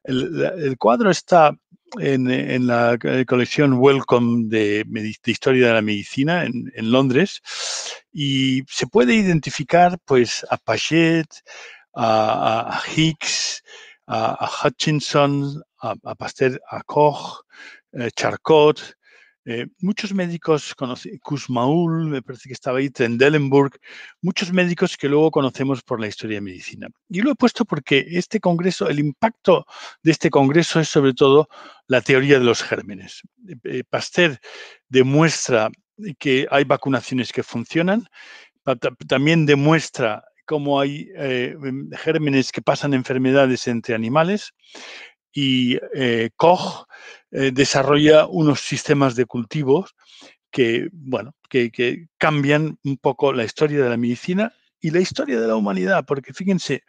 El cuadro está en la colección Wellcome de Historia de la Medicina en Londres y se puede identificar pues a Paget, a Hicks, a Hutchinson, a Pasteur, a Koch, Charcot, muchos médicos, Kussmaul, me parece que estaba ahí, Trendelenburg, muchos médicos que luego conocemos por la historia de medicina. Y lo he puesto porque este congreso, el impacto de este congreso es sobre todo la teoría de los gérmenes. Pasteur demuestra que hay vacunaciones que funcionan, también demuestra cómo hay gérmenes que pasan enfermedades entre animales y Koch desarrolla unos sistemas de cultivos que, bueno, que cambian un poco la historia de la medicina y la historia de la humanidad, porque fíjense,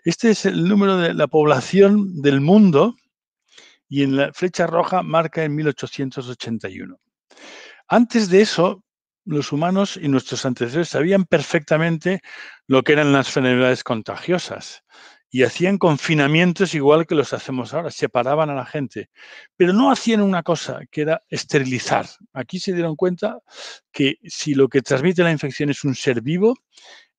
este es el número de la población del mundo y en la flecha roja marca en 1881. Antes de eso, los humanos y nuestros antecesores sabían perfectamente lo que eran las enfermedades contagiosas y hacían confinamientos igual que los hacemos ahora, separaban a la gente, pero no hacían una cosa, que era esterilizar. Aquí se dieron cuenta que si lo que transmite la infección es un ser vivo,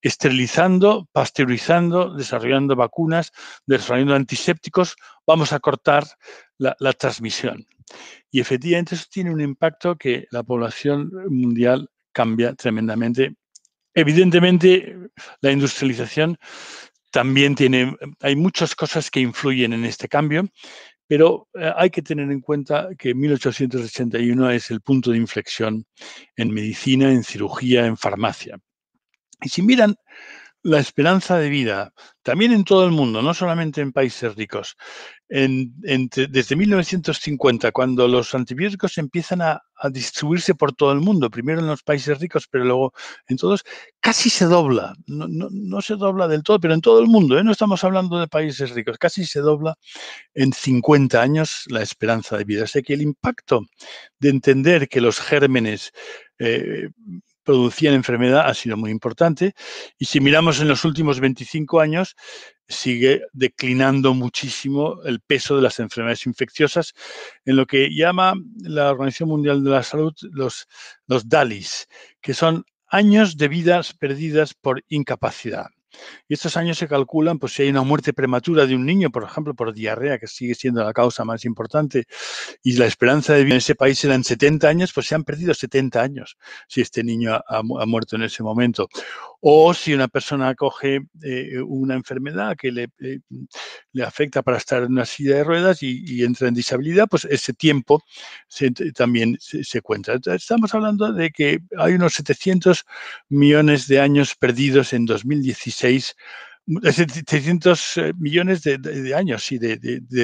esterilizando, pasteurizando, desarrollando vacunas, desarrollando antisépticos, vamos a cortar la transmisión. Y efectivamente eso tiene un impacto que la población mundial cambia tremendamente. Evidentemente, la industrialización también hay muchas cosas que influyen en este cambio, pero hay que tener en cuenta que 1881 es el punto de inflexión en medicina, en cirugía, en farmacia. Y si miran la esperanza de vida, también en todo el mundo, no solamente en países ricos, desde 1950, cuando los antibióticos empiezan a distribuirse por todo el mundo, primero en los países ricos, pero luego en todos, casi se dobla. No se dobla del todo, pero en todo el mundo, no estamos hablando de países ricos, casi se dobla en 50 años la esperanza de vida. O sea que el impacto de entender que los gérmenes producían enfermedad ha sido muy importante. Y si miramos en los últimos 25 años, sigue declinando muchísimo el peso de las enfermedades infecciosas en lo que llama la Organización Mundial de la Salud los DALIs, que son años de vidas perdidas por incapacidad. Y estos años se calculan, pues si hay una muerte prematura de un niño, por ejemplo, por diarrea, que sigue siendo la causa más importante, y la esperanza de vida en ese país eran 70 años, pues se han perdido 70 años si este niño ha muerto en ese momento. O si una persona coge una enfermedad que le afecta para estar en una silla de ruedas y entra en disabilidad, pues ese tiempo también se cuenta. Entonces, estamos hablando de que hay unos 700 millones de años perdidos en 2016, 700 millones de años sí, de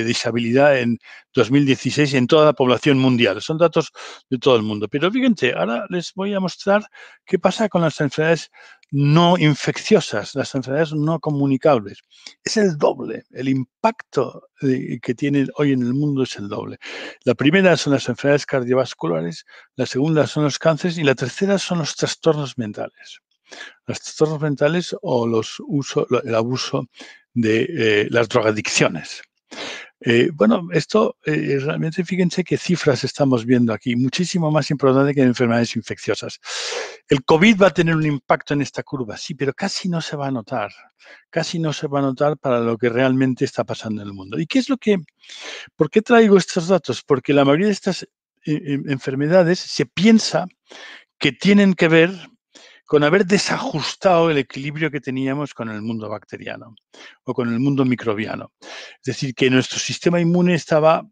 disabilidad en 2016 en toda la población mundial. Son datos de todo el mundo. Pero fíjense, ahora les voy a mostrar qué pasa con las enfermedades no infecciosas, las enfermedades no comunicables. Es el doble, el impacto que tienen hoy en el mundo es el doble. La primera son las enfermedades cardiovasculares, la segunda son los cánceres y la tercera son los trastornos mentales. Los trastornos mentales o el abuso de las drogadicciones. Bueno, esto realmente fíjense qué cifras estamos viendo aquí, muchísimo más importante que en enfermedades infecciosas. El COVID va a tener un impacto en esta curva, sí, pero casi no se va a notar. Casi no se va a notar para lo que realmente está pasando en el mundo. ¿Y qué es lo que, por qué traigo estos datos? Porque la mayoría de estas enfermedades se piensa que tienen que ver con haber desajustado el equilibrio que teníamos con el mundo bacteriano o con el mundo microbiano. Es decir, que nuestro sistema inmune estaba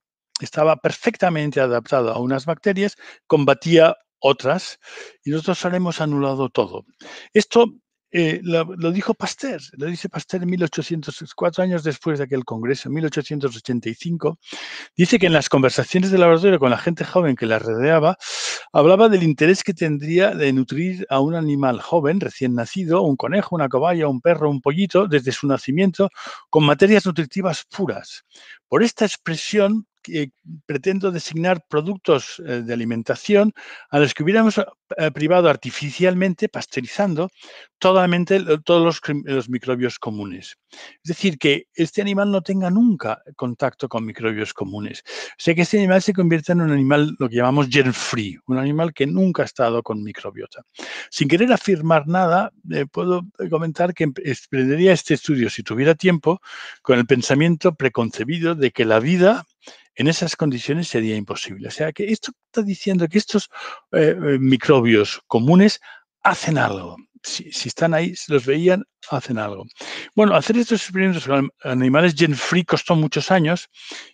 perfectamente adaptado a unas bacterias, combatía otras y nosotros hemos anulado todo. Esto lo dijo Pasteur, lo dice Pasteur en 1804 años después de aquel congreso, en 1885. Dice que en las conversaciones de laboratorio con la gente joven que la rodeaba, hablaba del interés que tendría de nutrir a un animal joven, recién nacido, un conejo, una cobaya, un perro, un pollito, desde su nacimiento, con materias nutritivas puras. Por esta expresión, pretendo designar productos de alimentación a los que hubiéramos privado artificialmente, pasteurizando, todos los microbios comunes. Es decir, que este animal no tenga nunca contacto con microbios comunes. O sea, que este animal se convierta en un animal, lo que llamamos germ-free, un animal que nunca ha estado con microbiota. Sin querer afirmar nada, puedo comentar que emprendería este estudio, si tuviera tiempo, con el pensamiento preconcebido de que la vida en esas condiciones sería imposible. O sea, que esto está diciendo que estos microbios comunes hacen algo. Si están ahí, si los veían, hacen algo. Bueno, hacer estos experimentos con animales gen-free costó muchos años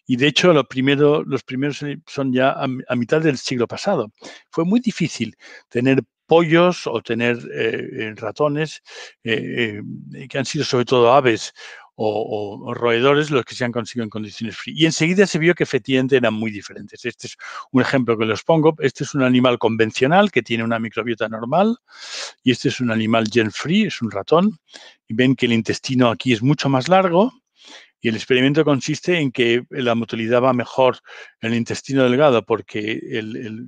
y, de hecho, los primeros son ya a mitad del siglo pasado. Fue muy difícil tener pollos o tener ratones que han sido sobre todo aves o roedores los que se han conseguido en condiciones free. Y enseguida se vio que efectivamente eran muy diferentes. Este es un ejemplo que les pongo. Este es un animal convencional que tiene una microbiota normal y este es un animal gen-free, es un ratón. Y ven que el intestino aquí es mucho más largo. Y el experimento consiste en que la motilidad va mejor en el intestino delgado porque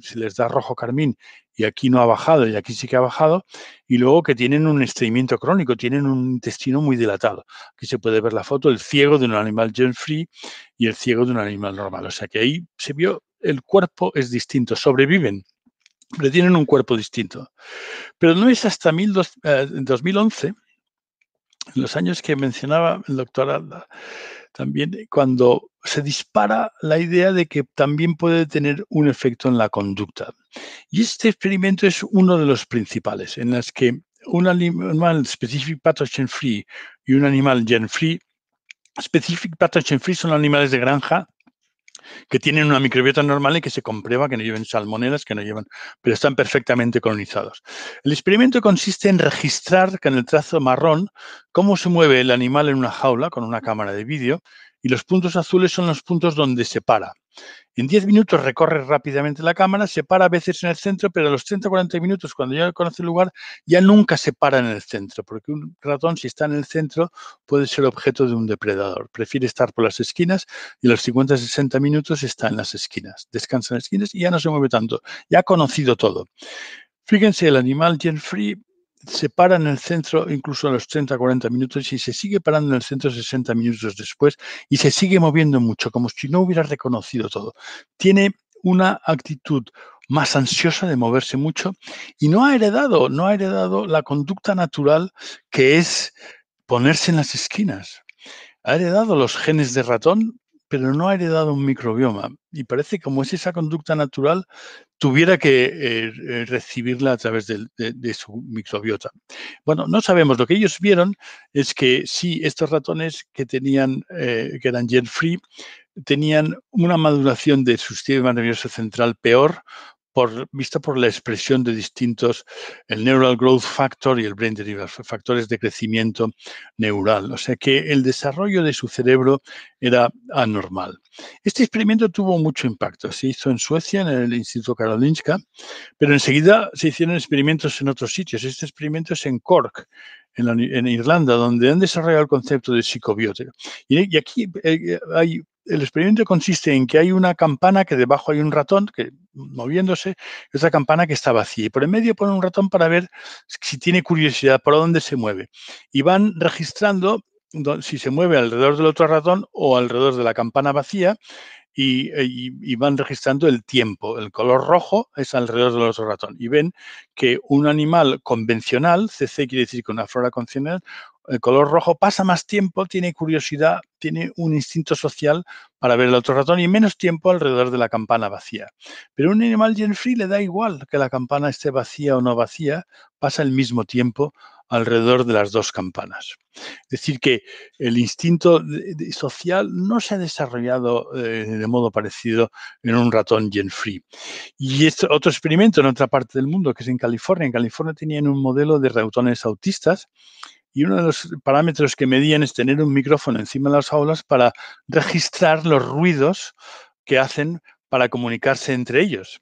se les da rojo carmín y aquí no ha bajado y aquí sí que ha bajado. Y luego que tienen un estreñimiento crónico, tienen un intestino muy dilatado. Aquí se puede ver la foto, el ciego de un animal gen-free y el ciego de un animal normal. O sea que ahí se vio, el cuerpo es distinto, sobreviven, pero tienen un cuerpo distinto. Pero no es hasta 2011, en los años que mencionaba el doctor Alda, también cuando se dispara la idea de que también puede tener un efecto en la conducta. Y este experimento es uno de los principales, en los que un animal specific pathogen free y un animal gen free, specific pathogen free son animales de granja que tienen una microbiota normal y que se comprueba que no lleven salmonelas, pero están perfectamente colonizados. El experimento consiste en registrar con el trazo marrón cómo se mueve el animal en una jaula con una cámara de vídeo y los puntos azules son los puntos donde se para. En 10 minutos recorre rápidamente la cámara, se para a veces en el centro, pero a los 30-40 minutos, cuando ya conoce el lugar, ya nunca se para en el centro, porque un ratón, si está en el centro, puede ser objeto de un depredador. Prefiere estar por las esquinas y a los 50-60 minutos está en las esquinas. Descansa en las esquinas y ya no se mueve tanto. Ya ha conocido todo. Fíjense, el animal gen-free se para en el centro incluso a los 30-40 minutos y se sigue parando en el centro 60 minutos después y se sigue moviendo mucho, como si no hubiera reconocido todo. Tiene una actitud más ansiosa de moverse mucho y no ha heredado la conducta natural que es ponerse en las esquinas. Ha heredado los genes de ratón, pero no ha heredado un microbioma. Y parece como es esa conducta natural, tuviera que recibirla a través de su microbiota. Bueno, no sabemos. Lo que ellos vieron es que sí, estos ratones que tenían, que eran gen-free, tenían una maduración de su sistema nervioso central peor, vista por la expresión de distintos, el Neural Growth Factor y el Brain Derived, factores de crecimiento neural. O sea que el desarrollo de su cerebro era anormal. Este experimento tuvo mucho impacto. Se hizo en Suecia, en el Instituto Karolinska, pero enseguida se hicieron experimentos en otros sitios. Este experimento es en Cork, en Irlanda, donde han desarrollado el concepto de psicobiótica. Y aquí el experimento consiste en que hay una campana que debajo hay un ratón que moviéndose, y otra campana que está vacía. Y por en medio ponen un ratón para ver si tiene curiosidad por dónde se mueve. Y van registrando si se mueve alrededor del otro ratón o alrededor de la campana vacía, y van registrando el tiempo. El color rojo es alrededor del otro ratón. Y ven que un animal convencional, CC quiere decir con una flora convencional, el color rojo pasa más tiempo, tiene curiosidad, tiene un instinto social para ver el otro ratón y menos tiempo alrededor de la campana vacía. Pero a un animal gen-free le da igual que la campana esté vacía o no vacía, pasa el mismo tiempo alrededor de las dos campanas. Es decir, que el instinto social no se ha desarrollado de modo parecido en un ratón gen-free. Y otro experimento en otra parte del mundo, que es en California. En California tenían un modelo de ratones autistas y uno de los parámetros que medían es tener un micrófono encima de las aulas para registrar los ruidos que hacen para comunicarse entre ellos.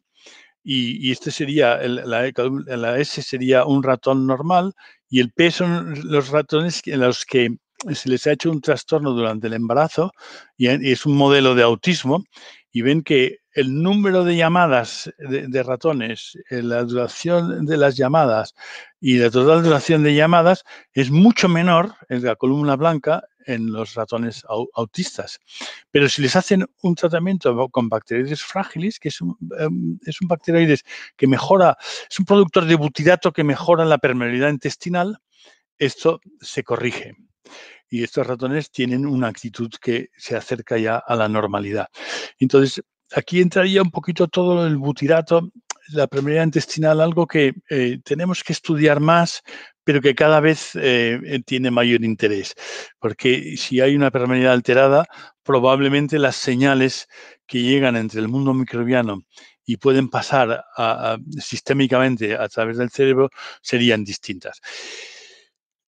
Y este sería, la S sería un ratón normal y el P son los ratones en los que se les ha hecho un trastorno durante el embarazo y es un modelo de autismo y ven que el número de llamadas de ratones, la duración de las llamadas y la total duración de llamadas es mucho menor en la columna blanca en los ratones autistas. Pero si les hacen un tratamiento con bacteroides frágiles, que es un bacteroides que mejora, es un productor de butirato que mejora la permeabilidad intestinal, esto se corrige. Y estos ratones tienen una actitud que se acerca ya a la normalidad. Entonces, aquí entraría un poquito todo el butirato, la permeabilidad intestinal, algo que tenemos que estudiar más, pero que cada vez tiene mayor interés. Porque si hay una permeabilidad alterada, probablemente las señales que llegan entre el mundo microbiano y pueden pasar sistémicamente a través del cerebro serían distintas.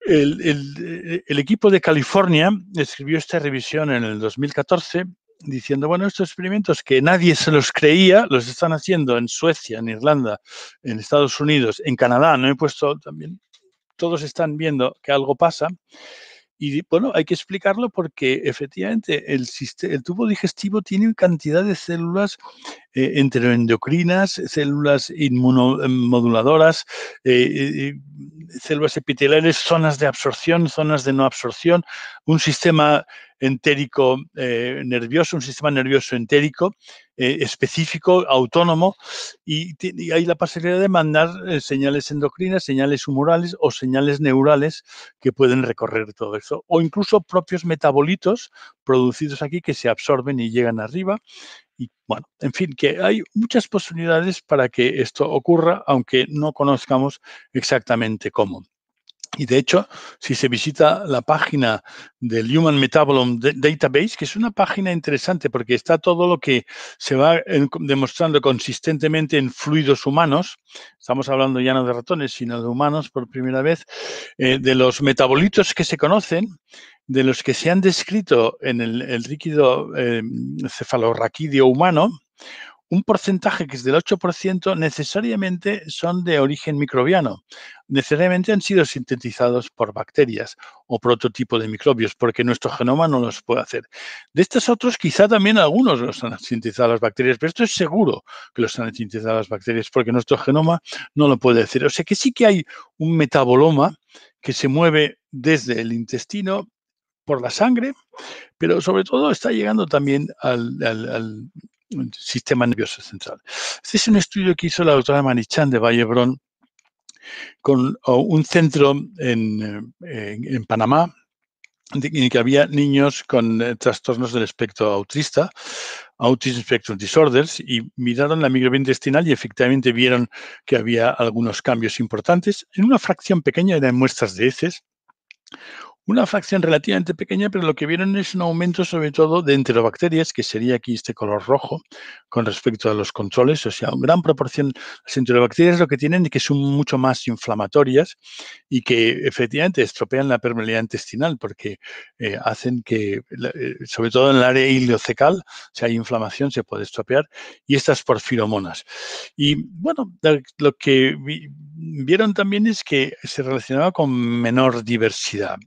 El equipo de California escribió esta revisión en el 2014 diciendo, bueno, estos experimentos que nadie se los creía, los están haciendo en Suecia, en Irlanda, en Estados Unidos, en Canadá, no he puesto también, todos están viendo que algo pasa. Y bueno, hay que explicarlo porque efectivamente el tubo digestivo tiene cantidad de células enteroendocrinas, células inmunomoduladoras, células epiteliales, zonas de absorción, zonas de no absorción, un sistema entérico nervioso, un sistema nervioso entérico específico, autónomo, y hay la posibilidad de mandar señales endocrinas, señales humorales o señales neurales que pueden recorrer todo eso, o incluso propios metabolitos producidos aquí que se absorben y llegan arriba. Y bueno, en fin, que hay muchas posibilidades para que esto ocurra, aunque no conozcamos exactamente cómo. Y de hecho, si se visita la página del Human Metabolome Database, que es una página interesante porque está todo lo que se va demostrando consistentemente en fluidos humanos, estamos hablando ya no de ratones, sino de humanos por primera vez, de los metabolitos que se conocen, de los que se han descrito en el líquido cefalorraquídeo humano, un porcentaje que es del 8% necesariamente son de origen microbiano. Necesariamente han sido sintetizados por bacterias o por otro tipo de microbios, porque nuestro genoma no los puede hacer. De estos otros, quizá también algunos los han sintetizado las bacterias, pero esto es seguro que los han sintetizado las bacterias, porque nuestro genoma no lo puede hacer. O sea que sí que hay un metaboloma que se mueve desde el intestino por la sangre, pero sobre todo está llegando también al sistema nervioso central. Este es un estudio que hizo la doctora Marichan de Vallebrón con un centro en Panamá que había niños con trastornos del espectro autista, Autism Spectrum Disorders, y miraron la microbiota intestinal y efectivamente vieron que había algunos cambios importantes. En una fracción pequeña eran muestras de heces, una fracción relativamente pequeña, pero lo que vieron es un aumento sobre todo de enterobacterias, que sería aquí este color rojo, con respecto a los controles. O sea, una gran proporción, las enterobacterias lo que tienen es que son mucho más inflamatorias y que efectivamente estropean la permeabilidad intestinal porque hacen que, sobre todo en el área ileocecal, si hay inflamación se puede estropear, y estas por feromonas. Y bueno, lo que vieron también es que se relacionaba con menor diversidad.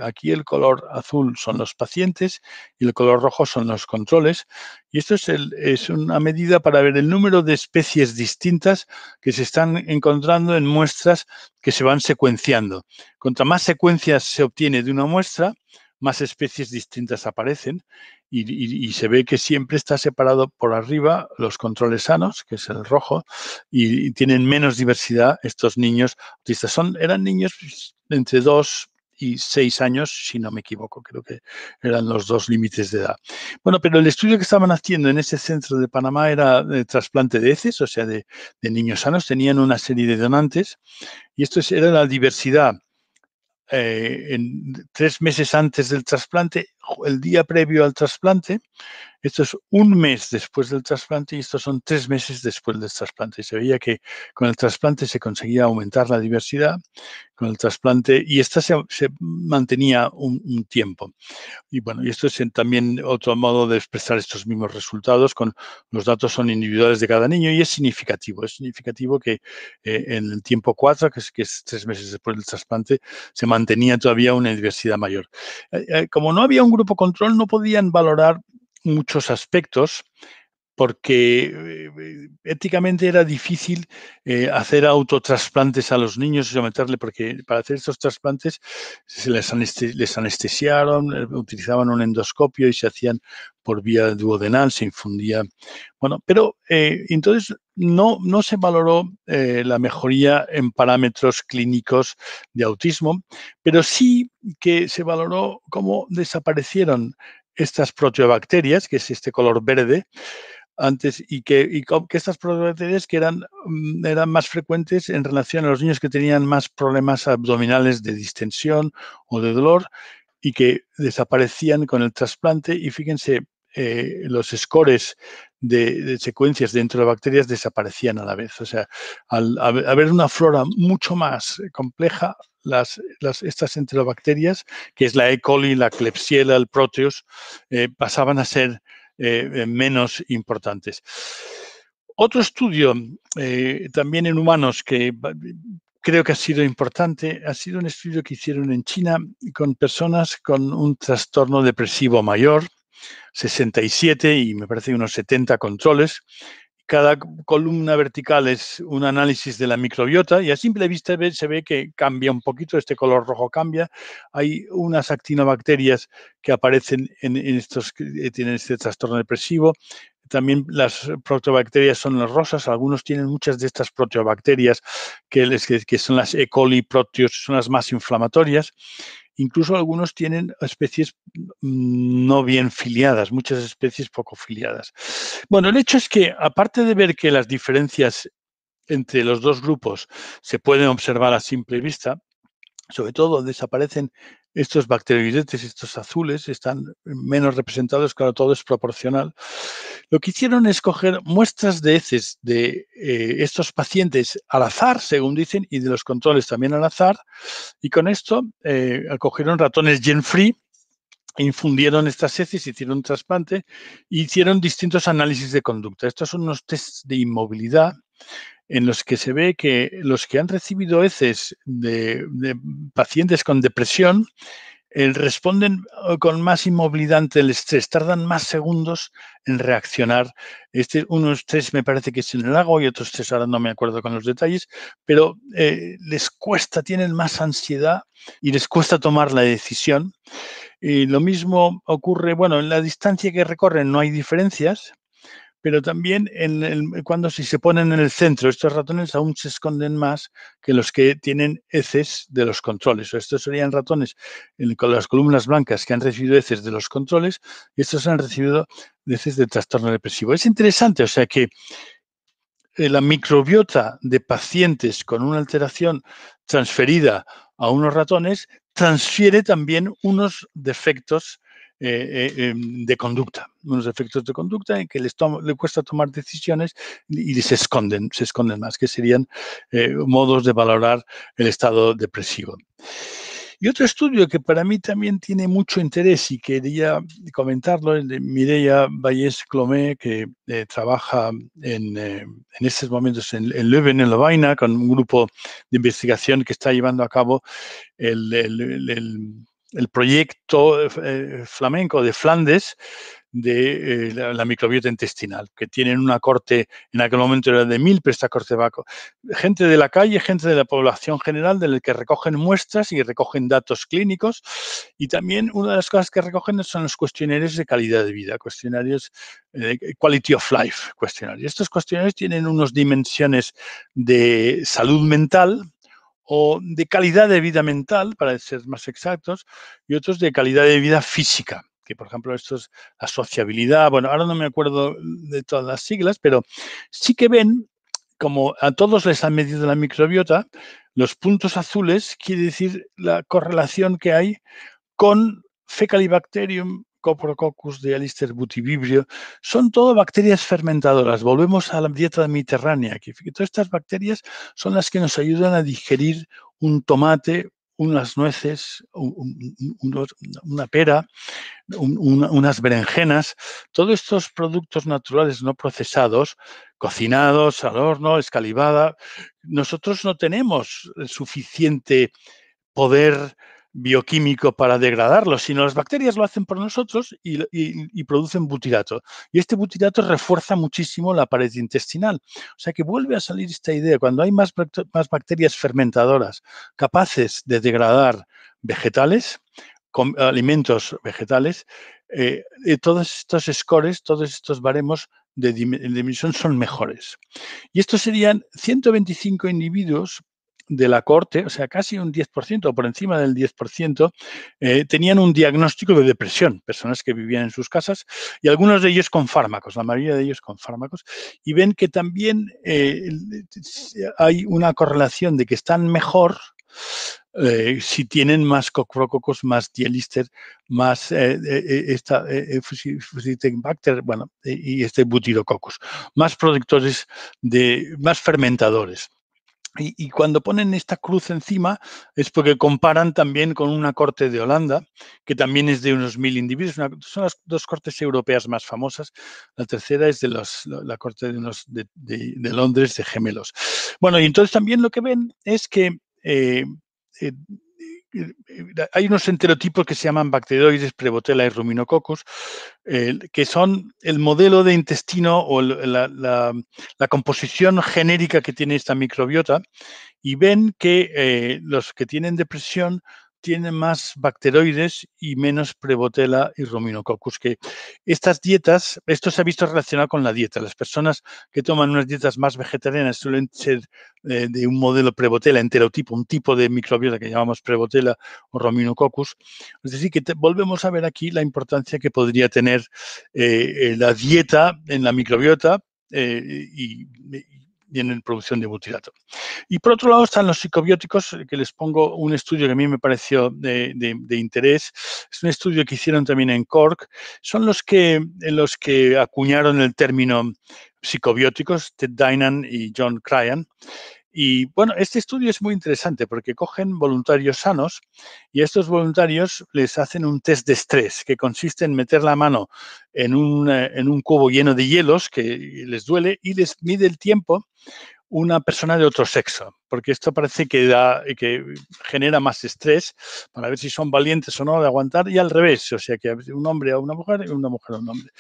Aquí el color azul son los pacientes y el color rojo son los controles. Y esto es una medida para ver el número de especies distintas que se están encontrando en muestras que se van secuenciando. Contra más secuencias se obtiene de una muestra, más especies distintas aparecen y se ve que siempre está separado por arriba los controles sanos, que es el rojo, y tienen menos diversidad estos niños autistas. Eran niños entre 2 y 6 años, si no me equivoco, creo que eran los 2 límites de edad. Bueno, pero el estudio que estaban haciendo en ese centro de Panamá era de trasplante de heces, o sea, de niños sanos, tenían una serie de donantes, y esto era la diversidad en 3 meses antes del trasplante, el día previo al trasplante. Esto es un mes después del trasplante y estos son 3 meses después del trasplante. Se veía que con el trasplante se conseguía aumentar la diversidad, con el trasplante, y esta se mantenía un tiempo. Y bueno, y esto es también otro modo de expresar estos mismos resultados. Los datos son individuales de cada niño y es significativo. Es significativo que en el tiempo 4, que es 3 meses después del trasplante, se mantenía todavía una diversidad mayor. Como no había un grupo control, no podían valorar muchos aspectos porque éticamente era difícil hacer autotrasplantes a los niños y someterle, porque para hacer estos trasplantes les anestesiaron, utilizaban un endoscopio y se hacían por vía duodenal, se infundía. Bueno, pero entonces no se valoró la mejoría en parámetros clínicos de autismo, pero sí que se valoró cómo desaparecieron estas proteobacterias, que es este color verde, antes, y que estas proteobacterias que eran más frecuentes en relación a los niños que tenían más problemas abdominales de distensión o de dolor y que desaparecían con el trasplante. Y fíjense, los scores de secuencias dentro de bacterias desaparecían a la vez. O sea, al haber una flora mucho más compleja, estas enterobacterias, que es la E. coli, la Klebsiella, el Proteus, pasaban a ser menos importantes. Otro estudio también en humanos que creo que ha sido importante, ha sido un estudio que hicieron en China con personas con un trastorno depresivo mayor, 67 y me parece unos 70 controles. Cada columna vertical es un análisis de la microbiota y a simple vista se ve que cambia un poquito, este color rojo cambia. Hay unas actinobacterias que aparecen en estos que tienen este trastorno depresivo. También las proteobacterias son las rosas. Algunos tienen muchas de estas proteobacterias que son las E. coli, Proteus, son las más inflamatorias. Incluso algunos tienen especies no bien filiadas, muchas especies poco filiadas. Bueno, el hecho es que, aparte de ver que las diferencias entre los dos grupos se pueden observar a simple vista, sobre todo desaparecen estos bacteroidetes, estos azules, están menos representados, claro, todo es proporcional. Lo que hicieron es coger muestras de heces de estos pacientes al azar, según dicen, y de los controles también al azar, y con esto cogieron ratones gen-free, infundieron estas heces, hicieron un trasplante e hicieron distintos análisis de conducta. Estos son unos tests de inmovilidad en los que se ve que los que han recibido heces de pacientes con depresión responden con más inmovilidad ante el estrés, tardan más segundos en reaccionar. Unos 3 me parece que es en el lago y otros 3 ahora no me acuerdo con los detalles, pero les cuesta, tienen más ansiedad y les cuesta tomar la decisión. Y lo mismo ocurre, bueno, en la distancia que recorren no hay diferencias, pero también cuando si se ponen en el centro, estos ratones aún se esconden más que los que tienen heces de los controles. Estos serían ratones con las columnas blancas que han recibido heces de los controles y estos han recibido heces de trastorno depresivo. Es interesante, o sea que la microbiota de pacientes con una alteración transferida a unos ratones transfiere también unos defectos de conducta, en que les cuesta tomar decisiones y se esconden más, que serían modos de valorar el estado depresivo. Y otro estudio que para mí también tiene mucho interés y quería comentarlo, el de Mireia Vallès-Clomé, que trabaja en estos momentos en Leuven, en Lovaina, con un grupo de investigación que está llevando a cabo el proyecto flamenco de Flandes de la microbiota intestinal, que tienen una corte, en aquel momento era de 1000, pero esta corte va gente de la calle, gente de la población general, de la que recogen muestras y recogen datos clínicos, y también una de las cosas que recogen son los cuestionarios de calidad de vida, cuestionarios quality of life, cuestionarios. Estos cuestionarios tienen unas dimensiones de salud mental o de calidad de vida mental, para ser más exactos, y otros de calidad de vida física, que por ejemplo esto es la sociabilidad, bueno, ahora no me acuerdo de todas las siglas, pero sí que ven, como a todos les han medido la microbiota, los puntos azules quiere decir la correlación que hay con Fecalibacterium, Coprococcus de Alister butivibrio, son todo bacterias fermentadoras. Volvemos a la dieta mediterránea, que todas estas bacterias son las que nos ayudan a digerir un tomate, unas nueces, una pera, unas berenjenas, todos estos productos naturales no procesados, cocinados al horno, escalivada. Nosotros no tenemos suficiente poder bioquímico para degradarlo, sino las bacterias lo hacen por nosotros y producen butirato. Y este butirato refuerza muchísimo la pared intestinal. O sea que vuelve a salir esta idea, cuando hay más bacterias fermentadoras capaces de degradar vegetales, alimentos vegetales, todos estos scores, todos estos baremos de dimisión son mejores. Y estos serían 125 individuos de la corte, o sea, casi un 10%, o por encima del 10%, tenían un diagnóstico de depresión, personas que vivían en sus casas, y algunos de ellos con fármacos, la mayoría de ellos con fármacos, y ven que también hay una correlación de que están mejor si tienen más Coprococcus, más Dialister, más Fusitabacter, bueno, y este Butirococcus, más productores, más fermentadores. Y cuando ponen esta cruz encima es porque comparan también con una corte de Holanda, que también es de unos 1000 individuos. Son las dos cortes europeas más famosas. La tercera es de la corte de Londres, de gemelos. Bueno, y entonces también lo que ven es que hay unos enterotipos que se llaman bacteroides, Prevotella y Ruminococcus, que son el modelo de intestino o la composición genérica que tiene esta microbiota, y ven que los que tienen depresión tienen más bacteroides y menos Prevotella y Ruminococcus, que estas dietas, esto se ha visto relacionado con la dieta. Las personas que toman unas dietas más vegetarianas suelen ser de un modelo Prevotella enterotipo, un tipo de microbiota que llamamos Prevotella o Ruminococcus. Es decir, que volvemos a ver aquí la importancia que podría tener la dieta en la microbiota y en la producción de butirato. Y por otro lado están los psicobióticos, que les pongo un estudio que a mí me pareció de interés. Es un estudio que hicieron también en Cork. Son los que acuñaron el término psicobióticos, Ted Dinan y John Cryan. Y bueno, este estudio es muy interesante porque cogen voluntarios sanos y a estos voluntarios les hacen un test de estrés que consiste en meter la mano en un cubo lleno de hielos que les duele y les mide el tiempo una persona de otro sexo, porque esto parece que genera más estrés para ver si son valientes o no de aguantar, y al revés, o sea, que un hombre a una mujer y una mujer a un hombre.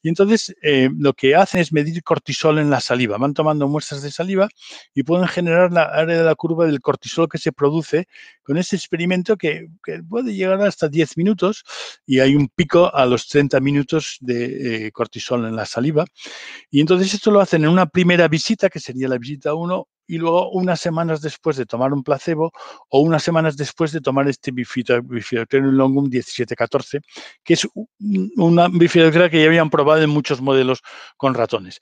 Y entonces lo que hacen es medir cortisol en la saliva. Van tomando muestras de saliva y pueden generar la área de la curva del cortisol que se produce con ese experimento que puede llegar hasta 10 minutos y hay un pico a los 30 minutos de cortisol en la saliva. Y entonces esto lo hacen en una primera visita, que sería la visita 1, y luego unas semanas después de tomar un placebo o unas semanas después de tomar este Bifidobacterium longum 1714, que es una bifidobacteria que ya habían probado en muchos modelos con ratones.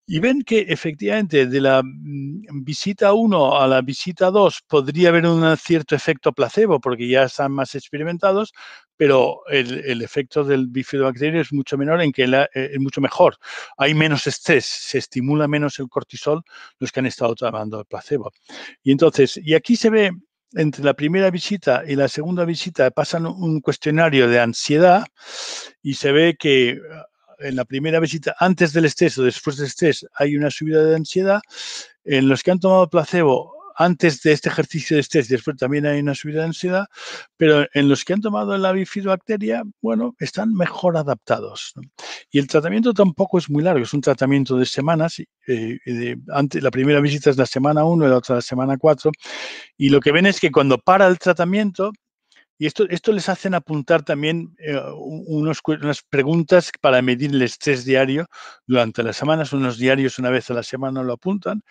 Y ven que efectivamente de la visita 1 a la visita 2 podría haber un cierto efecto placebo porque ya están más experimentados, pero el efecto del bifidobacterio es mucho menor en que es mucho mejor. Hay menos estrés, se estimula menos el cortisol los que han estado tomando el placebo. Y entonces, y aquí se ve entre la primera visita y la segunda visita pasan un cuestionario de ansiedad y se ve que en la primera visita, antes del estrés o después del estrés, hay una subida de ansiedad. En los que han tomado placebo antes de este ejercicio de estrés, después también hay una subida de ansiedad, pero en los que han tomado la bifidobacteria, bueno, están mejor adaptados, ¿no? Y el tratamiento tampoco es muy largo, es un tratamiento de semanas. La primera visita es la semana 1 y la otra la semana 4, y lo que ven es que cuando para el tratamiento, y esto les hacen apuntar también unas preguntas para medir el estrés diario durante las semanas, unos diarios una vez a la semana lo apuntan.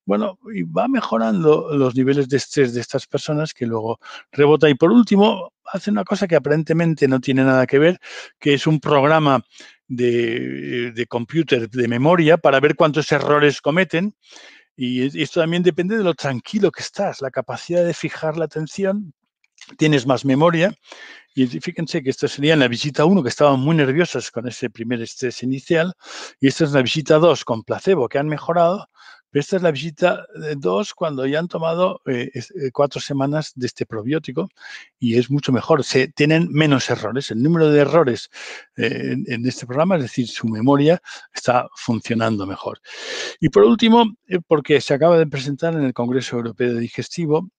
Bueno, y va mejorando los niveles de estrés de estas personas que luego rebota. Y por último, hacen una cosa que aparentemente no tiene nada que ver, que es un programa de computer, de memoria, para ver cuántos errores cometen. Y esto también depende de lo tranquilo que estás, la capacidad de fijar la atención. Tienes más memoria. Y fíjense que esta sería en la visita 1, que estaban muy nerviosas con ese primer estrés inicial, y esta es la visita 2 con placebo, que han mejorado, pero esta es la visita 2 cuando ya han tomado 4 semanas de este probiótico, y es mucho mejor. Tienen menos errores. El número de errores en este programa, es decir, su memoria, está funcionando mejor. Y por último, porque se acaba de presentar en el Congreso Europeo de Digestivo,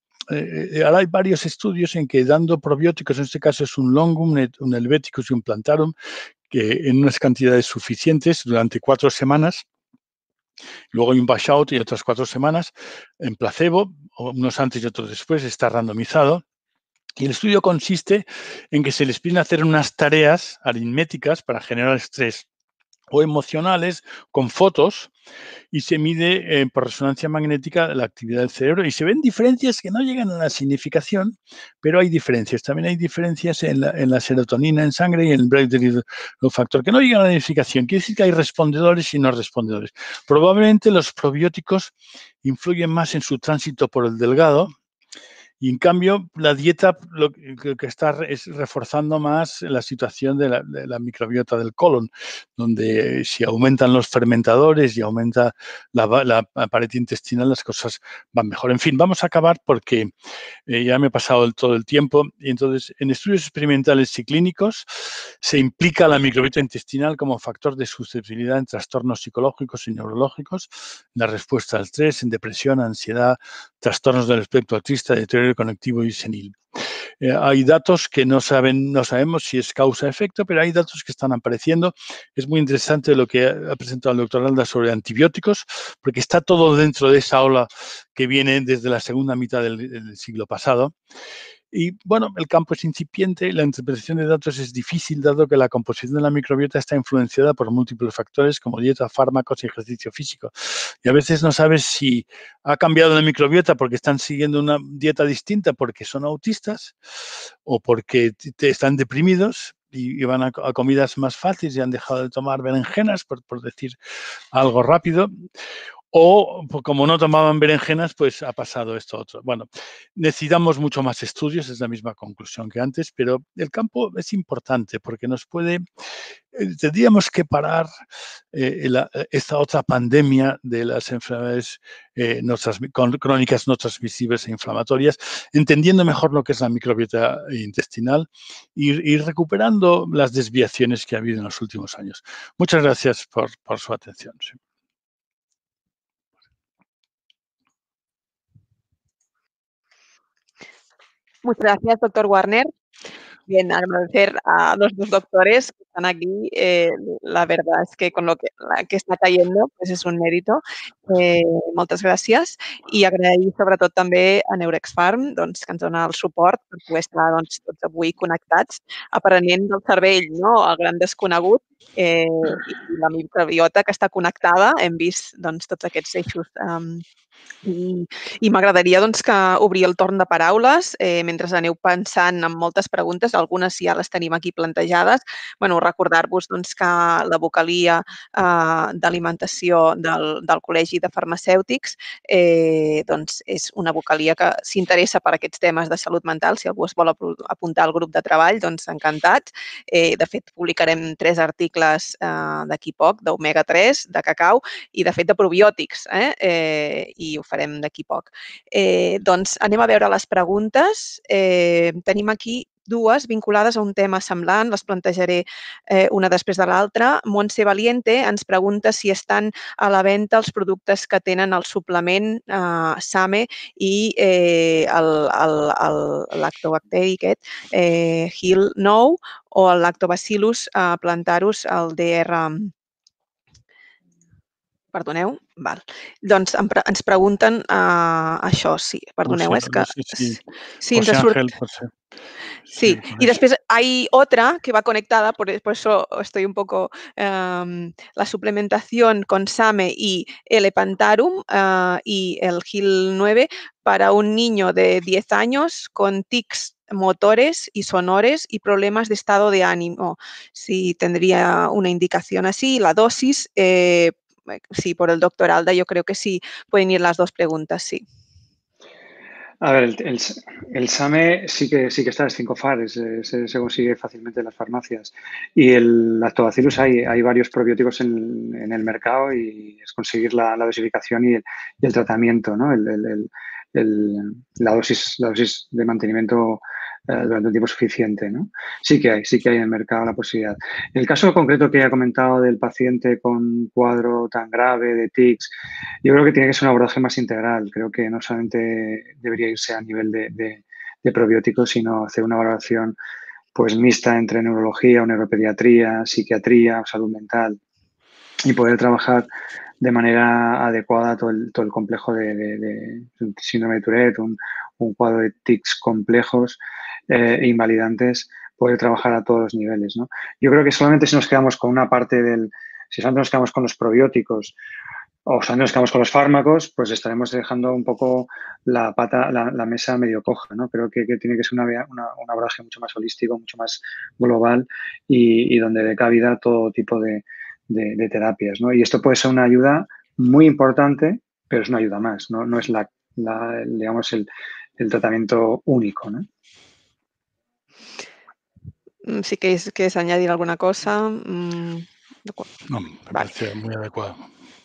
ahora hay varios estudios en que dando probióticos, en este caso es un longum, un helveticus y un plantarum, que en unas cantidades suficientes durante 4 semanas, luego hay un washout y otras 4 semanas en placebo, unos antes y otros después, está randomizado. Y el estudio consiste en que se les piden hacer unas tareas aritméticas para generar estrés o emocionales con fotos, y se mide por resonancia magnética la actividad del cerebro y se ven diferencias que no llegan a la significación, pero hay diferencias. También hay diferencias en la serotonina en sangre y en el Brain factor que no llegan a la significación. Quiere decir que hay respondedores y no respondedores. Probablemente los probióticos influyen más en su tránsito por el delgado. Y en cambio, la dieta lo que está es reforzando más la situación de la microbiota del colon, donde si aumentan los fermentadores y aumenta la pared intestinal, las cosas van mejor. En fin, vamos a acabar porque ya me he pasado todo el tiempo. Y entonces, en estudios experimentales y clínicos se implica la microbiota intestinal como factor de susceptibilidad en trastornos psicológicos y neurológicos, en la respuesta al estrés, en depresión, ansiedad, trastornos del espectro autista, deterioro conectivo y senil. Hay datos que no sabemos si es causa-efecto, pero hay datos que están apareciendo. Es muy interesante lo que ha presentado el doctor Alda sobre antibióticos, porque está todo dentro de esa ola que viene desde la segunda mitad del siglo pasado. Y bueno, el campo es incipiente, la interpretación de datos es difícil, dado que la composición de la microbiota está influenciada por múltiples factores como dieta, fármacos y ejercicio físico. Y a veces no sabes si ha cambiado la microbiota porque están siguiendo una dieta distinta porque son autistas o porque están deprimidos y van a comidas más fáciles y han dejado de tomar berenjenas, por decir algo rápido. O, como no tomaban berenjenas, pues ha pasado esto otro. Bueno, necesitamos mucho más estudios, es la misma conclusión que antes, pero el campo es importante porque nos puede, tendríamos que parar esta otra pandemia de las enfermedades crónicas no transmisibles e inflamatorias, entendiendo mejor lo que es la microbiota intestinal y recuperando las desviaciones que ha habido en los últimos años. Muchas gracias por su atención. Sí. Muchas gracias, doctor Warner. Bien, agradecer a los dos doctores que están aquí. La verdad es que con lo que està caient pues és un mèrit. Moltes gràcies i agrair sobretot també a Neurexpharm doncs, que ens dona el suport per poder estar doncs, tots avui connectats, aprenent del cervell, no? El gran desconegut i la microbiota que està connectada. Hem vist doncs, tots aquests eixos i m'agradaria doncs, que obrir el torn de paraules mentre aneu pensant en moltes preguntes, algunes ja les tenim aquí plantejades. Bueno, recordar-vos doncs, que la vocalia d'alimentació del Col·legi de Farmacèutics doncs, és una vocalia que s'interessa per aquests temes de salut mental. Si algú es vol apuntar al grup de treball, doncs encantats. De fet, publicarem 3 articles d'aquí poc, d'omega 3, de cacau i, de fet, de probiòtics. I ho farem d'aquí poc. Doncs anem a veure les preguntes. Tenim aquí 2 vinculades a un tema semblant, les plantejaré una després de l'altra. Montse Valiente ens pregunta si estan a la venda els productes que tenen el suplement SAMe i el lactobacteri aquest, HIL9 o el lactobacillus plantarus, el DR... Perdoneu? Val. Doncs ens pregunten això, sí. Perdoneu, és que... No sé si sí, José Ángel, por ser. Sí, y después hay otra que va conectada, por eso estoy un poco, la suplementación con SAMe y el Epantarum y el GIL9 para un niño de 10 años con tics motores y sonores y problemas de estado de ánimo. Si tendría una indicación así, la dosis, sí, por el doctor Alda, yo creo que sí, pueden ir las 2 preguntas, sí. A ver, el SAMe sí que está, es 5-FAR, se consigue fácilmente en las farmacias. Y el lactobacillus hay varios probióticos en el mercado y es conseguir la dosificación y el tratamiento, ¿no? La dosis de mantenimiento durante un tiempo suficiente, ¿no? Sí que hay en el mercado la posibilidad. En el caso concreto que ha comentado del paciente con un cuadro tan grave de tics, yo creo que tiene que ser un abordaje más integral. Creo que no solamente debería irse a nivel de probióticos, sino hacer una valoración pues mixta entre neurología o neuropediatría, psiquiatría o salud mental y poder trabajar de manera adecuada todo el complejo de síndrome de Tourette, un cuadro de tics complejos e invalidantes, poder trabajar a todos los niveles, ¿no? Yo creo que solamente si nos quedamos con una parte si solamente nos quedamos con los probióticos o solamente nos quedamos con los fármacos, pues estaremos dejando un poco la mesa medio coja, ¿no? Creo que tiene que ser un abordaje mucho más holístico, mucho más global y donde dé cabida todo tipo de terapias, ¿no? Y esto puede ser una ayuda muy importante, pero es una ayuda más, no es digamos, el tratamiento único, ¿no? Si quieres añadir alguna cosa. No, me parece muy adecuado.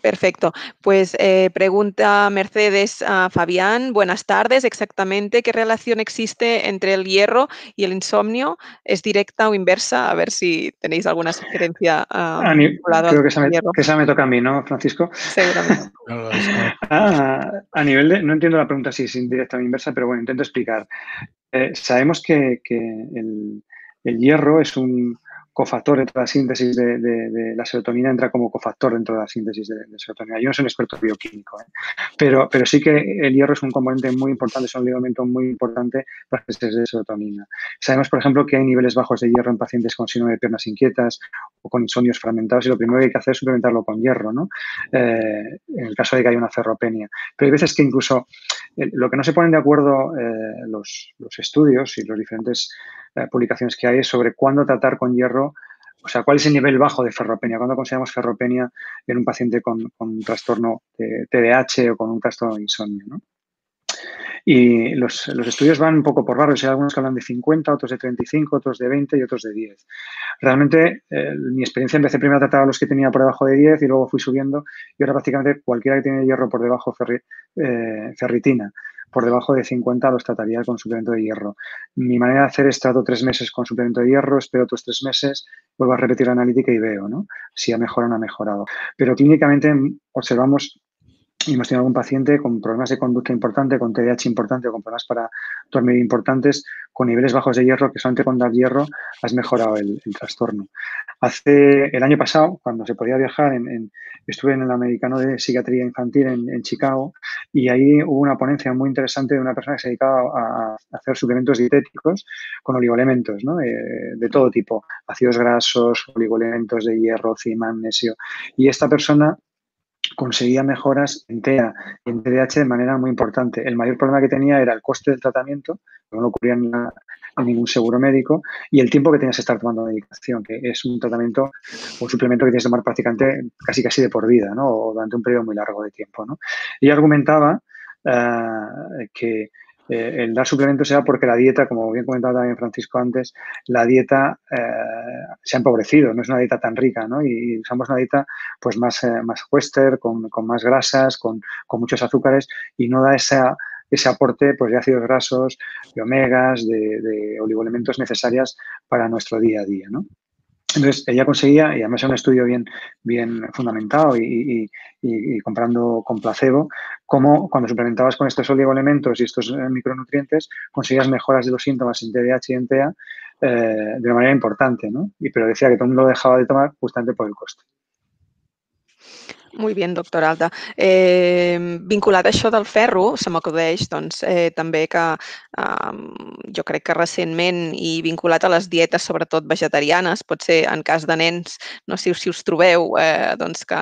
Perfecto. Pues pregunta Mercedes a Fabián. Buenas tardes. Exactamente, ¿qué relación existe entre el hierro y el insomnio? ¿Es directa o inversa? A ver si tenéis alguna sugerencia creo que esa me toca a mí, ¿no, Francisco? Seguramente. A nivel de... No entiendo la pregunta si es indirecta o inversa, pero bueno, intento explicar. Sabemos que el hierro es un cofactor dentro de la síntesis de la serotonina, entra como cofactor dentro de la síntesis de serotonina. Yo no soy un experto bioquímico, pero sí que el hierro es un componente muy importante, es un elemento muy importante para la síntesis de serotonina. Sabemos, por ejemplo, que hay niveles bajos de hierro en pacientes con síndrome de piernas inquietas o con insomnios fragmentados y lo primero que hay que hacer es suplementarlo con hierro, ¿no? En el caso de que haya una ferropenia. Pero hay veces que incluso lo que no se ponen de acuerdo los estudios y las diferentes publicaciones que hay es sobre cuándo tratar con hierro, o sea, cuál es el nivel bajo de ferropenia, cuándo consideramos ferropenia en un paciente con un trastorno de TDAH o con un trastorno de insomnio, ¿no? Y los estudios van un poco por barrios. Hay algunos que hablan de 50, otros de 35, otros de 20 y otros de 10. Realmente, mi experiencia, empecé primero a tratar a los que tenía por debajo de 10 y luego fui subiendo. Y ahora prácticamente cualquiera que tiene hierro por debajo, ferritina, por debajo de 50 los trataría con suplemento de hierro. Mi manera de hacer es trato 3 meses con suplemento de hierro, espero otros 3 meses, vuelvo a repetir la analítica y veo, ¿no? Si ha mejorado o no ha mejorado. Pero clínicamente observamos y hemos tenido algún paciente con problemas de conducta importante, con TDAH importante o con problemas para dormir importantes, con niveles bajos de hierro, que solamente con dar hierro has mejorado el trastorno. El año pasado, cuando se podía viajar, estuve en el Americano de Psiquiatría Infantil en Chicago, y ahí hubo una ponencia muy interesante de una persona que se dedicaba a hacer suplementos dietéticos con oligoelementos, ¿no? De todo tipo, ácidos grasos, oligoelementos de hierro, zinc, magnesio. Y esta persona conseguía mejoras en TEA y en TDAH de manera muy importante. El mayor problema que tenía era el coste del tratamiento, que no lo cubría en ningún seguro médico, y el tiempo que tenías que estar tomando medicación, que es un tratamiento o un suplemento que tienes que tomar prácticamente casi de por vida, ¿no? O durante un periodo muy largo de tiempo, ¿no? Y argumentaba que el dar suplementos era porque la dieta, como bien comentaba también Francisco antes, la dieta se ha empobrecido, no es una dieta tan rica, ¿no? Y usamos una dieta pues más western, con más grasas, con muchos azúcares, y no da ese aporte pues, de ácidos grasos, de omegas, de oligoelementos necesarios para nuestro día a día, ¿no? Entonces, ella conseguía, y además era un estudio bien fundamentado y comparando con placebo, cómo cuando suplementabas con estos oligoelementos y estos micronutrientes conseguías mejoras de los síntomas en TDAH y en TEA de una manera importante, ¿no? Pero decía que todo el mundo lo dejaba de tomar justamente por el coste. Molt bé, doctor Alta. Vinculat a això del ferro, se m'acudeix doncs, també que jo crec que recentment i vinculat a les dietes, sobretot vegetarianes, pot ser en cas de nens, no sé si us trobeu, doncs que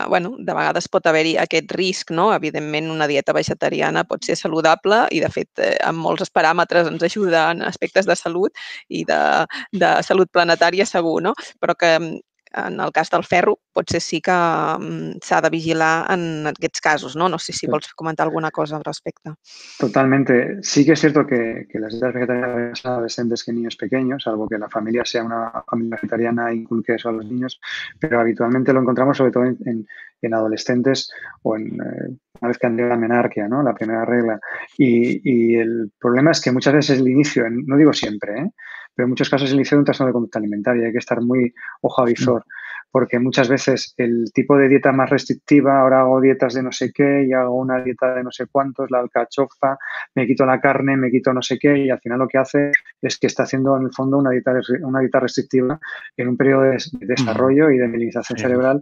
bueno, de vegades pot haver-hi aquest risc, no? Evidentment, una dieta vegetariana pot ser saludable i, de fet, en molts paràmetres ens ajuda en aspectes de salut i de salut planetària segur, no? Però que en el cas del ferro potser sí que s'ha de vigilar en aquests casos, ¿no? No sé si vols comentar alguna cosa al respecte. Totalmente. Sí que es cierto que las dietas vegetarianas son adolescentes que niños pequeños, salvo que la familia sea una familia vegetariana e inculque eso a los niños, pero habitualmente lo encontramos sobre todo en adolescentes o una vez que han llegado a la menarquia, ¿no? La primera regla. Y el problema es que muchas veces el inicio, no digo siempre, pero en muchos casos el inicio de un trastorno de conducta alimentaria. Hay que estar muy ojo a visor, porque muchas veces el tipo de dieta más restrictiva, ahora hago dietas de no sé qué y hago una dieta de no sé cuántos, la alcachofa, me quito la carne, me quito no sé qué, y al final lo que hace es que está haciendo en el fondo una dieta restrictiva en un periodo de desarrollo y de mielinización cerebral,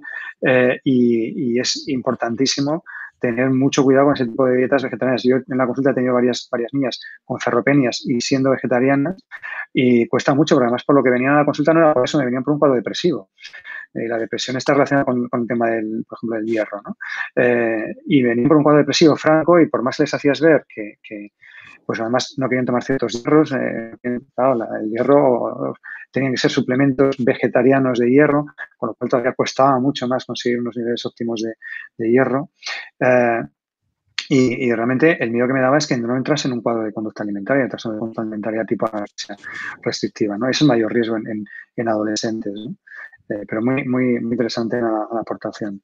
y es importantísimo tener mucho cuidado con ese tipo de dietas vegetarianas. Yo en la consulta he tenido varias niñas con ferropenias y siendo vegetarianas, y cuesta mucho, pero además por lo que venían a la consulta no era por eso, me venían por un cuadro depresivo. La depresión está relacionada con el tema por ejemplo, del hierro, ¿no? Y venían por un cuadro depresivo franco, y por más les hacías ver que pues además no querían tomar ciertos hierros, claro, el hierro tenían que ser suplementos vegetarianos de hierro, con lo cual todavía costaba mucho más conseguir unos niveles óptimos de hierro. Y realmente el miedo que me daba es que no entras en un cuadro de conducta alimentaria, trastorno de conducta alimentaria tipo anorexia restrictiva, ¿no? Es el mayor riesgo en adolescentes, ¿no? Pero muy interesante la aportación.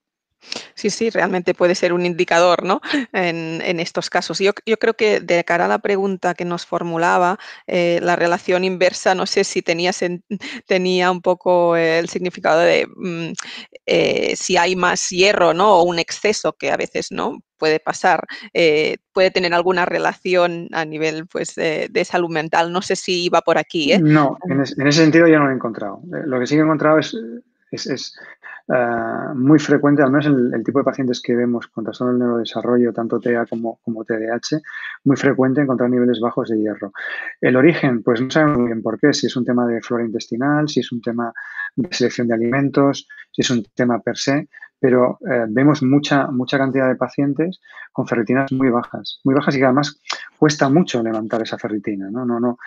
Sí, sí, realmente puede ser un indicador, ¿no? En estos casos. Yo creo que de cara a la pregunta que nos formulaba, la relación inversa, no sé si tenía un poco el significado de si hay más hierro, ¿no? O un exceso, que a veces no puede pasar, puede tener alguna relación a nivel pues, de salud mental. No sé si iba por aquí, ¿eh? No, en ese sentido yo no lo he encontrado. Lo que sí que he encontrado es muy frecuente, al menos en el tipo de pacientes que vemos con trastorno del neurodesarrollo, tanto TEA como TDAH, muy frecuente encontrar niveles bajos de hierro. El origen, pues no sabemos muy bien por qué, si es un tema de flora intestinal, si es un tema de selección de alimentos, si es un tema per se, pero vemos mucha cantidad de pacientes con ferritinas muy bajas y que además cuesta mucho levantar esa ferritina, ¿no?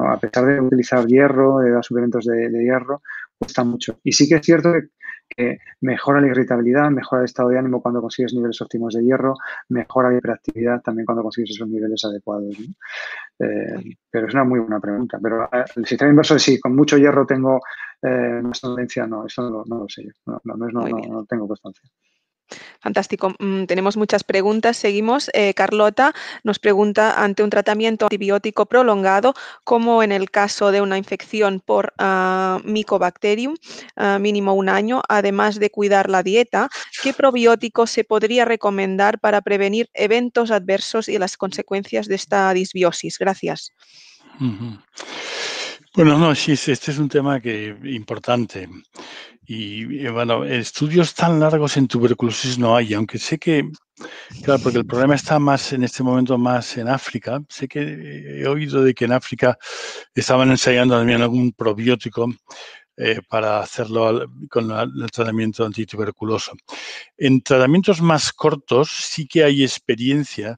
A pesar de utilizar hierro, de dar suplementos de hierro, cuesta mucho. Y sí que es cierto que mejora la irritabilidad, mejora el estado de ánimo cuando consigues niveles óptimos de hierro, mejora la hiperactividad también cuando consigues esos niveles adecuados, ¿no? Pero es una muy buena pregunta. Pero el sistema inverso de si con mucho hierro tengo más tendencia, no, eso no lo sé yo. No tengo constancia. Fantástico. Tenemos muchas preguntas. Seguimos. Carlota nos pregunta, ante un tratamiento antibiótico prolongado, como en el caso de una infección por Mycobacterium, mínimo un año, además de cuidar la dieta, ¿qué probiótico se podría recomendar para prevenir eventos adversos y las consecuencias de esta disbiosis? Gracias. Bueno, no, sí, este es un tema importante. Bueno, estudios tan largos en tuberculosis no hay, aunque sé que, claro, porque el problema está más en este momento más en África. Sé que he oído de que en África estaban ensayando también algún probiótico para hacerlo con el tratamiento antituberculoso. En tratamientos más cortos sí que hay experiencia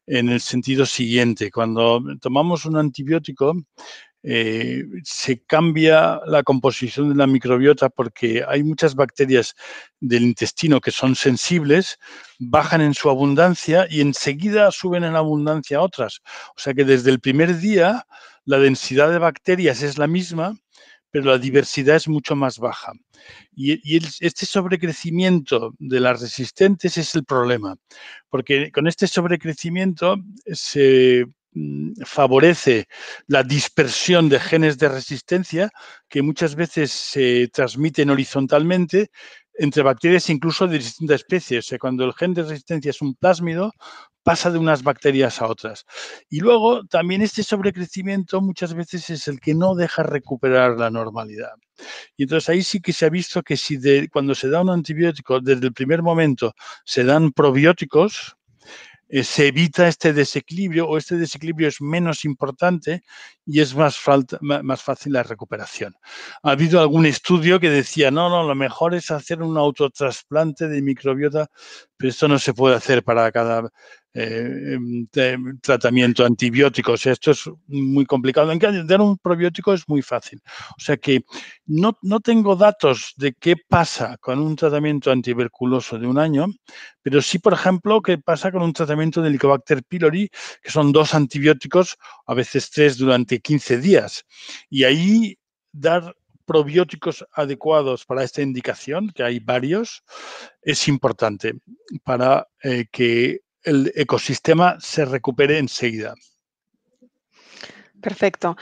en el sentido siguiente. Cuando tomamos un antibiótico, se cambia la composición de la microbiota porque hay muchas bacterias del intestino que son sensibles, bajan en su abundancia y enseguida suben en abundancia otras. O sea que desde el primer día la densidad de bacterias es la misma, pero la diversidad es mucho más baja. Este sobrecrecimiento de las resistentes es el problema, porque con este sobrecrecimiento se favorece la dispersión de genes de resistencia que muchas veces se transmiten horizontalmente entre bacterias incluso de distintas especies. O sea, cuando el gen de resistencia es un plásmido, pasa de unas bacterias a otras. Y luego también este sobrecrecimiento muchas veces es el que no deja recuperar la normalidad. Y entonces ahí sí que se ha visto que si cuando se da un antibiótico desde el primer momento se dan probióticos, se evita este desequilibrio o este desequilibrio es menos importante y es más fácil la recuperación. Ha habido algún estudio que decía, no, lo mejor es hacer un autotrasplante de microbiota, pero esto no se puede hacer para cada tratamiento antibiótico. O sea, esto es muy complicado. En cambio, dar un probiótico es muy fácil. O sea que no tengo datos de qué pasa con un tratamiento antiberculoso de un año, pero sí, por ejemplo, qué pasa con un tratamiento de Helicobacter pylori, que son 2 antibióticos, a veces 3 durante 15 días. Y ahí dar probióticos adecuados para esta indicación, que hay varios, es importante para que el ecosistema se recupere enseguida. Perfecto.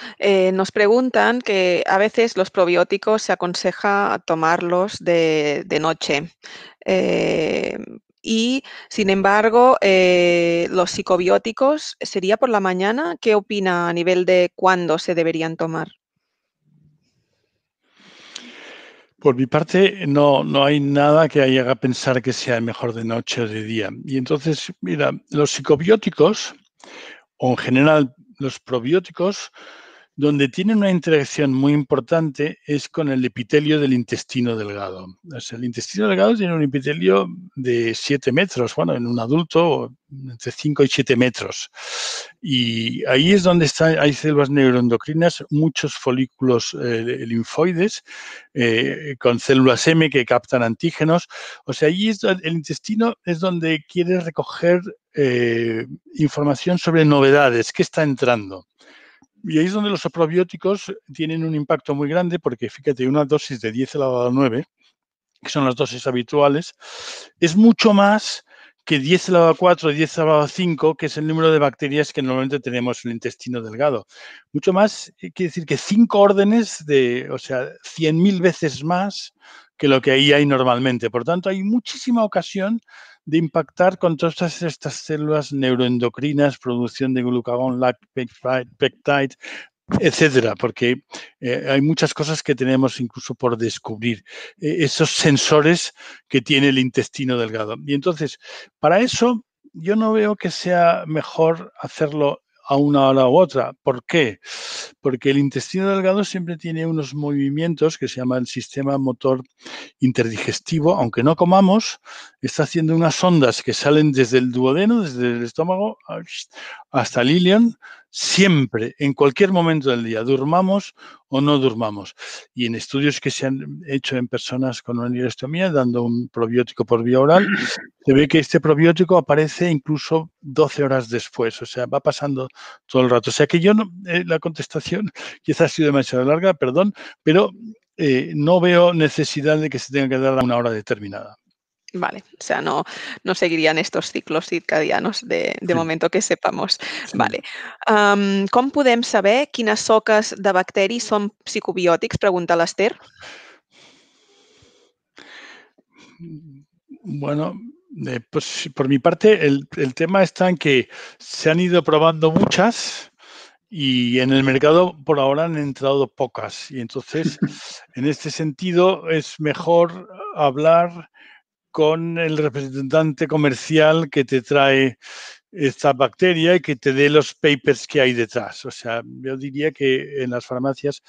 Nos preguntan que a veces los probióticos se aconseja tomarlos de noche. Y, sin embargo, los psicobióticos, ¿sería por la mañana? ¿Qué opina a nivel de cuándo se deberían tomar? Por mi parte, no hay nada que haga pensar que sea mejor de noche o de día. Y entonces, mira, los psicobióticos, o en general los probióticos, donde tienen una interacción muy importante es con el epitelio del intestino delgado. O sea, el intestino delgado tiene un epitelio de 7 metros, bueno, en un adulto entre 5 y 7 metros. Y ahí es donde hay células neuroendocrinas, muchos folículos linfoides con células M que captan antígenos. O sea, ahí el intestino es donde quiere recoger información sobre novedades, qué está entrando. Y ahí es donde los probióticos tienen un impacto muy grande porque, fíjate, una dosis de 10 elevado a 9, que son las dosis habituales, es mucho más que 10 elevado a 4, 10 elevado a 5, que es el número de bacterias que normalmente tenemos en el intestino delgado. Mucho más, quiere decir que 5 órdenes o sea, 100.000 veces más que lo que ahí hay normalmente. Por tanto, hay muchísima ocasión de impactar con todas estas células neuroendocrinas, producción de glucagón, peptide, etcétera, porque hay muchas cosas que tenemos incluso por descubrir, esos sensores que tiene el intestino delgado. Y entonces, para eso, yo no veo que sea mejor hacerlo a una hora u otra. ¿Por qué? Porque el intestino delgado siempre tiene unos movimientos que se llaman sistema motor interdigestivo, aunque no comamos, está haciendo unas ondas que salen desde el duodeno, desde el estómago, hasta el ilion, siempre, en cualquier momento del día, durmamos o no durmamos. Y en estudios que se han hecho en personas con una ileostomía, dando un probiótico por vía oral, se ve que este probiótico aparece incluso 12 horas después, o sea, va pasando todo el rato. O sea que yo no, la contestación quizás ha sido demasiado larga, perdón, pero no veo necesidad de que se tenga que dar a una hora determinada. Vale, o sea, no seguirían estos ciclos circadianos de Sí, momento que sepamos. sí. Vale. Com podem saber quines soques de bacteris són psicobiòtics? Pregunta l'Ester. Bueno, pues por mi parte, el tema está en que se han ido probando muchas y en el mercado por ahora han entrado pocas. Y entonces, en este sentido, es mejor hablar con el representante comercial que te trae esta bacteria y que te dé los papers que hay detrás. O sea, yo diría que en las farmacias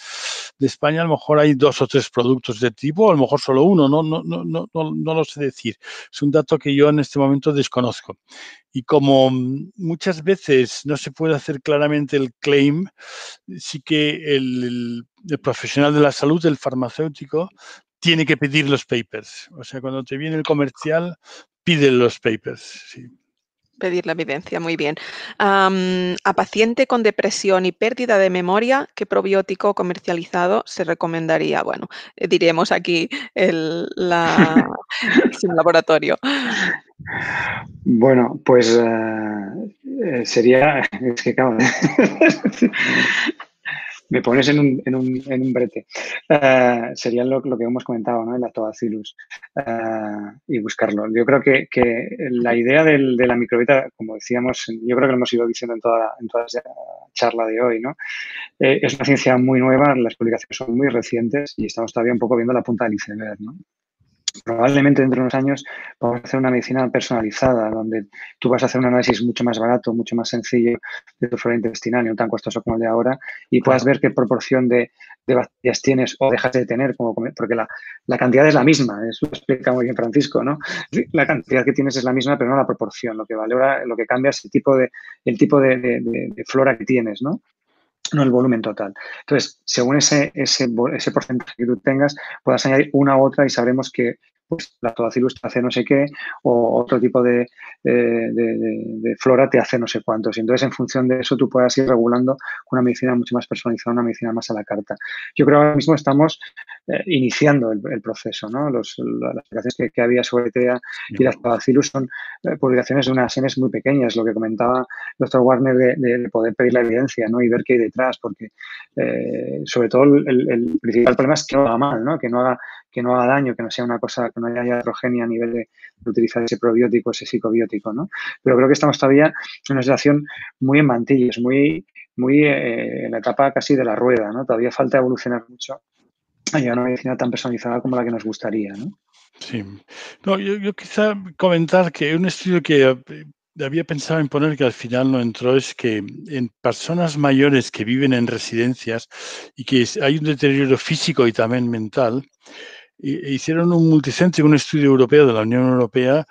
de España a lo mejor hay 2 o 3 productos de tipo, o a lo mejor solo uno, no lo sé decir. Es un dato que yo en este momento desconozco. Y como muchas veces no se puede hacer claramente el claim, sí que el profesional de la salud, el farmacéutico, tiene que pedir los papers. O sea, cuando te viene el comercial, pide los papers. Sí. Pedir la evidencia, muy bien. A paciente con depresión y pérdida de memoria, ¿qué probiótico comercializado se recomendaría? Bueno, diremos aquí sin laboratorio. Bueno, pues sería, es que claro, me pones en un brete. Sería lo que hemos comentado, ¿no? El Lactobacillus y buscarlo. Yo creo que la idea de la microbiota, como decíamos, yo creo que lo hemos ido diciendo en toda la charla de hoy, ¿no? Es una ciencia muy nueva, las publicaciones son muy recientes y estamos todavía un poco viendo la punta del iceberg, ¿no? Probablemente dentro de unos años vamos a hacer una medicina personalizada, donde tú vas a hacer un análisis mucho más barato, mucho más sencillo de tu flora intestinal y no tan costoso como el de ahora, y puedas ver qué proporción de bacterias tienes o dejas de tener, porque la cantidad es la misma, eso lo explica muy bien Francisco, ¿no? La cantidad que tienes es la misma, pero no la proporción. Lo que valora, lo que cambia es el tipo de flora que tienes, ¿no? No el volumen total. Entonces, según ese porcentaje que tú tengas, puedas añadir una u otra y sabremos que pues, Lactobacillus te hace no sé qué o otro tipo de flora te hace no sé cuántos. Y entonces, en función de eso, tú puedas ir regulando con una medicina mucho más personalizada, una medicina más a la carta. Yo creo que ahora mismo estamos iniciando el proceso, ¿no? Las aplicaciones que había sobre TEA y Lactobacillus son publicaciones de unas Ns muy pequeñas, lo que comentaba el doctor Warner de poder pedir la evidencia, ¿no? Y ver qué hay detrás, porque sobre todo el principal problema es que no haga mal, ¿no? Que no haga daño, que no sea una cosa, que no haya iatrogenia a nivel de utilizar ese probiótico, ese psicobiótico, ¿no? Pero creo que estamos todavía en una situación muy en mantillas, muy en la etapa casi de la rueda, ¿no? Todavía falta evolucionar mucho a llegar a una medicina tan personalizada como la que nos gustaría, ¿no? Sí. No, yo quizá comentar que un estudio que había pensado en poner que al final no entró es que en personas mayores que viven en residencias y que hay un deterioro físico y también mental, hicieron un multicéntrico, un estudio europeo de la Unión Europea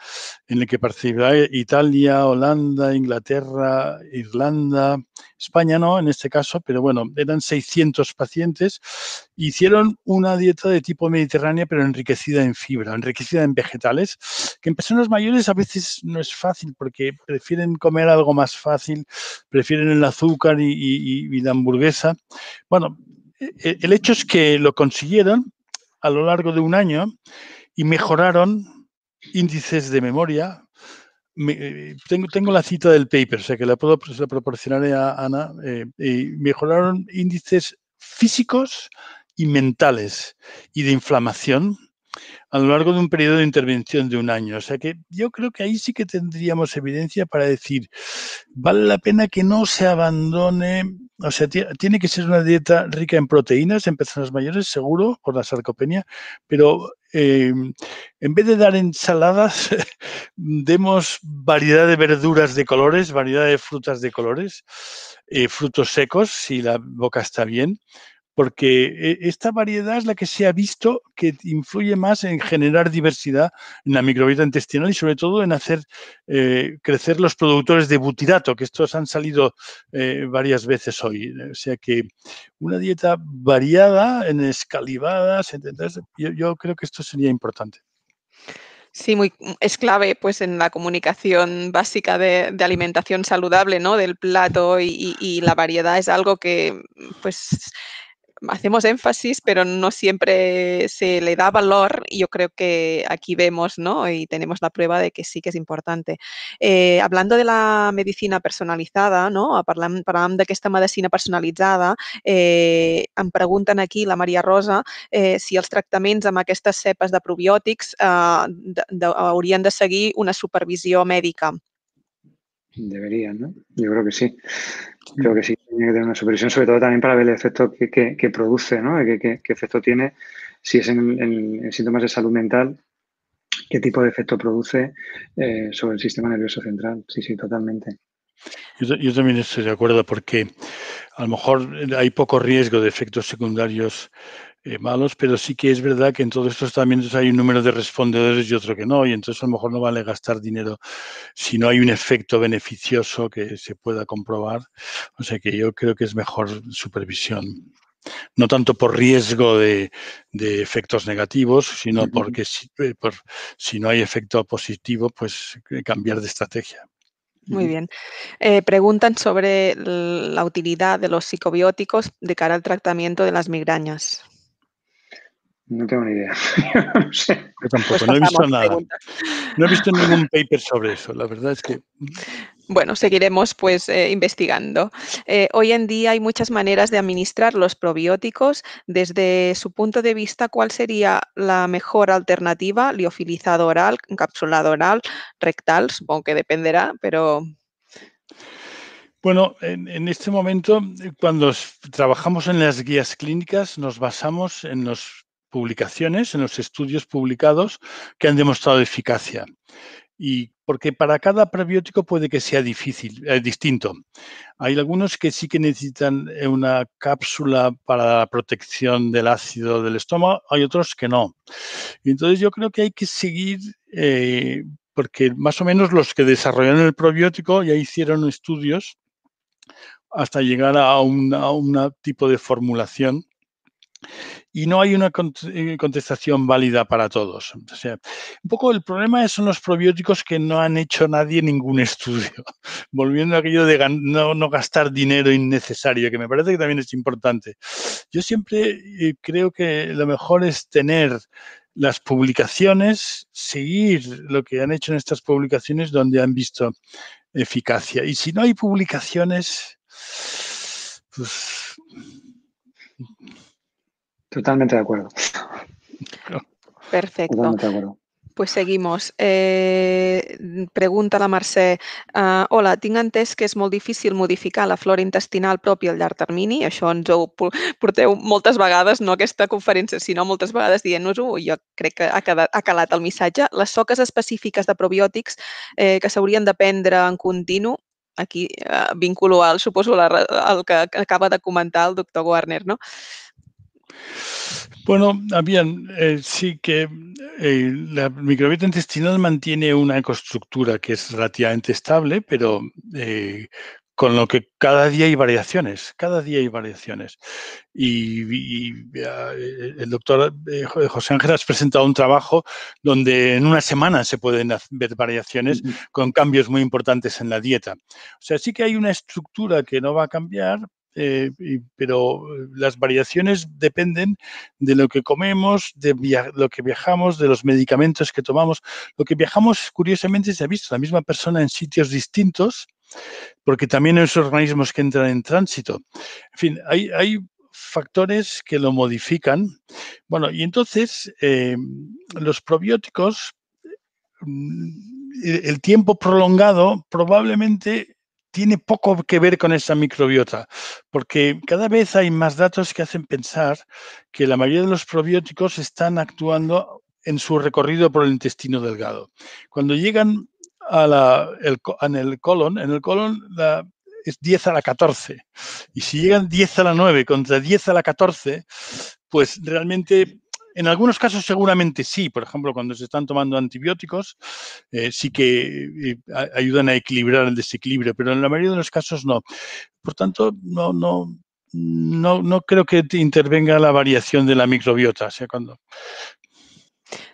en el que participaba Italia, Holanda, Inglaterra, Irlanda, España no en este caso, pero bueno, eran 600 pacientes. Hicieron una dieta de tipo mediterránea, pero enriquecida en fibra, enriquecida en vegetales, que en personas mayores a veces no es fácil porque prefieren comer algo más fácil, prefieren el azúcar y la hamburguesa. Bueno, el hecho es que lo consiguieron a lo largo de un año y mejoraron índices de memoria. Tengo la cita del paper, o sea que la proporcionaré a Ana. Y mejoraron índices físicos y mentales y de inflamación a lo largo de un periodo de intervención de un año. O sea que yo creo que ahí sí que tendríamos evidencia para decir, vale la pena que no se abandone, o sea, tiene que ser una dieta rica en proteínas en personas mayores, seguro, por la sarcopenia, pero en vez de dar ensaladas, demos variedad de verduras de colores, variedad de frutas de colores, frutos secos, si la boca está bien, porque esta variedad es la que se ha visto que influye más en generar diversidad en la microbiota intestinal y sobre todo en hacer crecer los productores de butirato, que estos han salido varias veces hoy. O sea que una dieta variada, en escalivadas, ¿entendés? Yo creo que esto sería importante. Sí, es clave pues en la comunicación básica de alimentación saludable, ¿no? Del plato y la variedad es algo que pues hacemos énfasis, pero no siempre se le da valor, y yo creo que aquí vemos, ¿no? Y tenemos la prueba de que sí que és importante. Hablando de la medicina personalitzada, no? Parlàvem d'aquesta medicina personalitzada, em pregunten aquí, la Maria Rosa, si els tractaments amb aquestes cepes de probiòtics haurien de seguir una supervisió mèdica. Deberían, ¿no? Yo creo que sí. Creo que sí, tiene que tener una supervisión, sobre todo también para ver el efecto que produce, ¿no? ¿Qué efecto tiene? Si es en síntomas de salud mental, ¿qué tipo de efecto produce sobre el sistema nervioso central? Sí, sí, totalmente. Yo también estoy de acuerdo porque a lo mejor hay poco riesgo de efectos secundarios malos, pero sí que es verdad que en todos estos tratamientos hay un número de respondedores y otro que no, y entonces a lo mejor no vale gastar dinero si no hay un efecto beneficioso que se pueda comprobar. O sea que yo creo que es mejor supervisión. No tanto por riesgo de efectos negativos, sino porque si no hay efecto positivo, pues cambiar de estrategia. Muy bien. Preguntan sobre la utilidad de los psicobióticos de cara al tratamiento de las migrañas. No tengo ni idea. No sé. Yo tampoco, Pues no he visto pasamos nada. preguntas. No he visto ningún paper sobre eso. La verdad es que... Bueno, seguiremos pues investigando. Hoy en día hay muchas maneras de administrar los probióticos. Desde su punto de vista, ¿cuál sería la mejor alternativa? Liofilizado oral, encapsulado oral, rectal, supongo que dependerá, pero... Bueno, en este momento, cuando trabajamos en las guías clínicas, nos basamos en las publicaciones, en los estudios publicados que han demostrado eficacia. Y porque para cada probiótico puede que sea distinto. Hay algunos que sí que necesitan una cápsula para la protección del ácido del estómago, hay otros que no. Y entonces yo creo que hay que seguir, porque más o menos los que desarrollaron el probiótico ya hicieron estudios hasta llegar a un tipo de formulación y no hay una contestación válida para todos. O sea, un poco el problema son los probióticos que no han hecho nadie ningún estudio. Volviendo a aquello de no gastar dinero innecesario, que me parece que también es importante. Yo siempre creo que lo mejor es tener las publicaciones, seguir lo que han hecho en estas publicaciones donde han visto eficacia. Y si no hay publicaciones, pues... Totalmente de acuerdo. Perfecto. Totalmente de acuerdo. Pues seguimos. Pregunta la Mercè. Hola, tinc entès que és molt difícil modificar la flora intestinal pròpia al llarg termini. Això ens ho porteu moltes vegades, no aquesta conferència, sinó moltes vegades dient-nos-ho. Jo crec que ha calat el missatge. Les soques específiques de probiòtics que s'haurien de prendre en continu, aquí vinculo suposo el que acaba de comentar el doctor Warner, no? Bueno, sí que la microbiota intestinal mantiene una ecoestructura que es relativamente estable, pero con lo que cada día hay variaciones, Y el doctor José Ángel has presentado un trabajo donde en una semana se pueden ver variaciones con cambios muy importantes en la dieta. O sea, sí que hay una estructura que no va a cambiar, pero las variaciones dependen de lo que comemos, de lo que viajamos, de los medicamentos que tomamos. Lo que viajamos, curiosamente, se ha visto la misma persona en sitios distintos, porque también hay esos organismos que entran en tránsito. En fin, hay factores que lo modifican. Bueno, y entonces los probióticos, el tiempo prolongado probablemente tiene poco que ver con esa microbiota, porque cada vez hay más datos que hacen pensar que la mayoría de los probióticos están actuando en su recorrido por el intestino delgado. Cuando llegan en el colon es 10 a la 14. Y si llegan 10 a la 9 contra 10 a la 14, pues realmente... En algunos casos seguramente sí, por ejemplo, cuando se están tomando antibióticos, sí que ayudan a equilibrar el desequilibrio, pero en la mayoría de los casos no. Por tanto, no creo que intervenga la variación de la microbiota. O sea,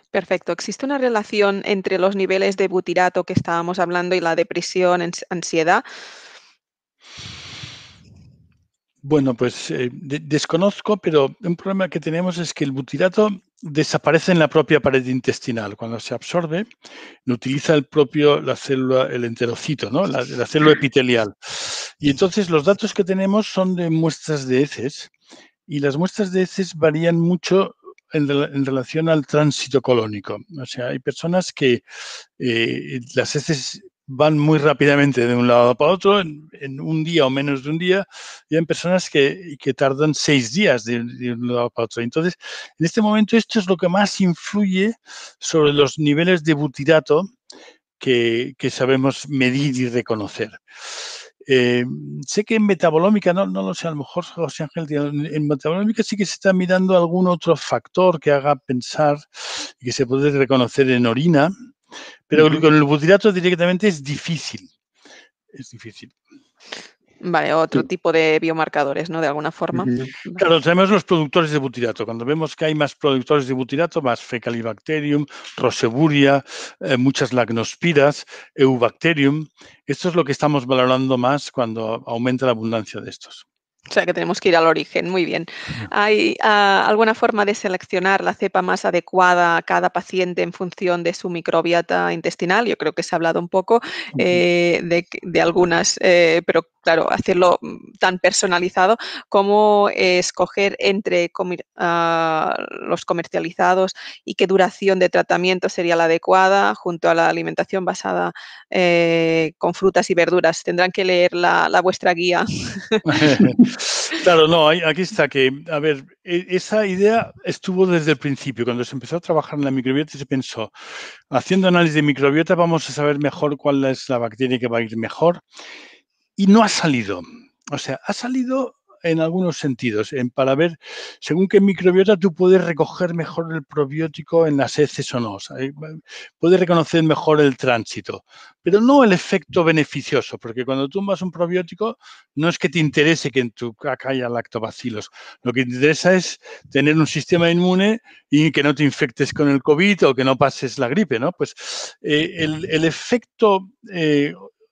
Perfecto. ¿Existe una relación entre los niveles de butirato que estábamos hablando y la depresión, ansiedad? Bueno, pues desconozco, pero un problema que tenemos es que el butirato desaparece en la propia pared intestinal. Cuando se absorbe, lo utiliza la célula, el enterocito, ¿no? La célula epitelial. Y entonces los datos que tenemos son de muestras de heces, y las muestras de heces varían mucho en relación al tránsito colónico. O sea, hay personas que las heces van muy rápidamente de un lado para otro, en un día o menos de un día, y hay personas que tardan 6 días de un lado para otro. Entonces, en este momento esto es lo que más influye sobre los niveles de butirato que sabemos medir y reconocer. Sé que en metabolómica, no lo sé, a lo mejor José Ángel, en metabolómica sí que se está mirando algún otro factor que haga pensar y que se puede reconocer en orina, pero con el butirato directamente es difícil. Es difícil. Vale, otro tipo de biomarcadores, ¿no? De alguna forma. Claro, tenemos los productores de butirato. Cuando vemos que hay más productores de butirato, más Fecalibacterium, Roseburia, muchas lagnospiras, Eubacterium, esto es lo que estamos valorando más cuando aumenta la abundancia de estos. O sea, que tenemos que ir al origen. Muy bien. ¿Hay alguna forma de seleccionar la cepa más adecuada a cada paciente en función de su microbiota intestinal? Yo creo que se ha hablado un poco de algunas, pero claro, hacerlo tan personalizado como escoger entre los comercializados y qué duración de tratamiento sería la adecuada junto a la alimentación basada con frutas y verduras. Tendrán que leer la vuestra guía. Claro, no, aquí está que, a ver, esa idea estuvo desde el principio. Cuando se empezó a trabajar en la microbiota se pensó, haciendo análisis de microbiota vamos a saber mejor cuál es la bacteria que va a ir mejor. Y no ha salido. O sea, ha salido en algunos sentidos, para ver según qué microbiota tú puedes recoger mejor el probiótico en las heces o no. O sea, puedes reconocer mejor el tránsito, pero no el efecto beneficioso, porque cuando tumbas un probiótico no es que te interese que en tu caca haya lactobacilos. Lo que te interesa es tener un sistema inmune y que no te infectes con el COVID o que no pases la gripe, ¿no? Pues el efecto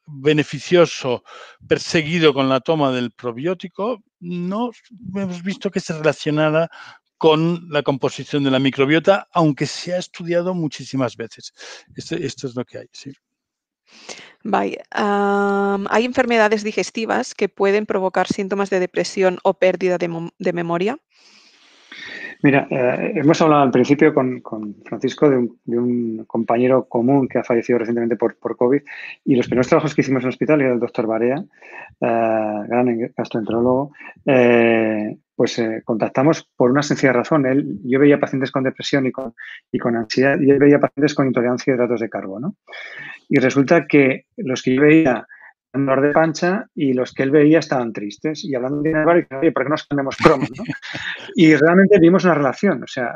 beneficioso perseguido con la toma del probiótico, no hemos visto que se relacionara con la composición de la microbiota, aunque se ha estudiado muchísimas veces. Esto es lo que hay, sí. Vale. ¿Hay enfermedades digestivas que pueden provocar síntomas de depresión o pérdida de memoria? Mira, hemos hablado al principio con Francisco de un compañero común que ha fallecido recientemente por COVID, y los primeros trabajos que hicimos en el hospital era el doctor Barea, gran gastroenterólogo, pues contactamos por una sencilla razón. Yo veía pacientes con depresión y con ansiedad, y él veía pacientes con intolerancia a hidratos de carbono. Y resulta que los que yo veía un dolor de pancha y los que él veía estaban tristes. Y hablando de dinero, y oye, ¿por qué nos cambiamos cromos, no? Y realmente vimos una relación, o sea,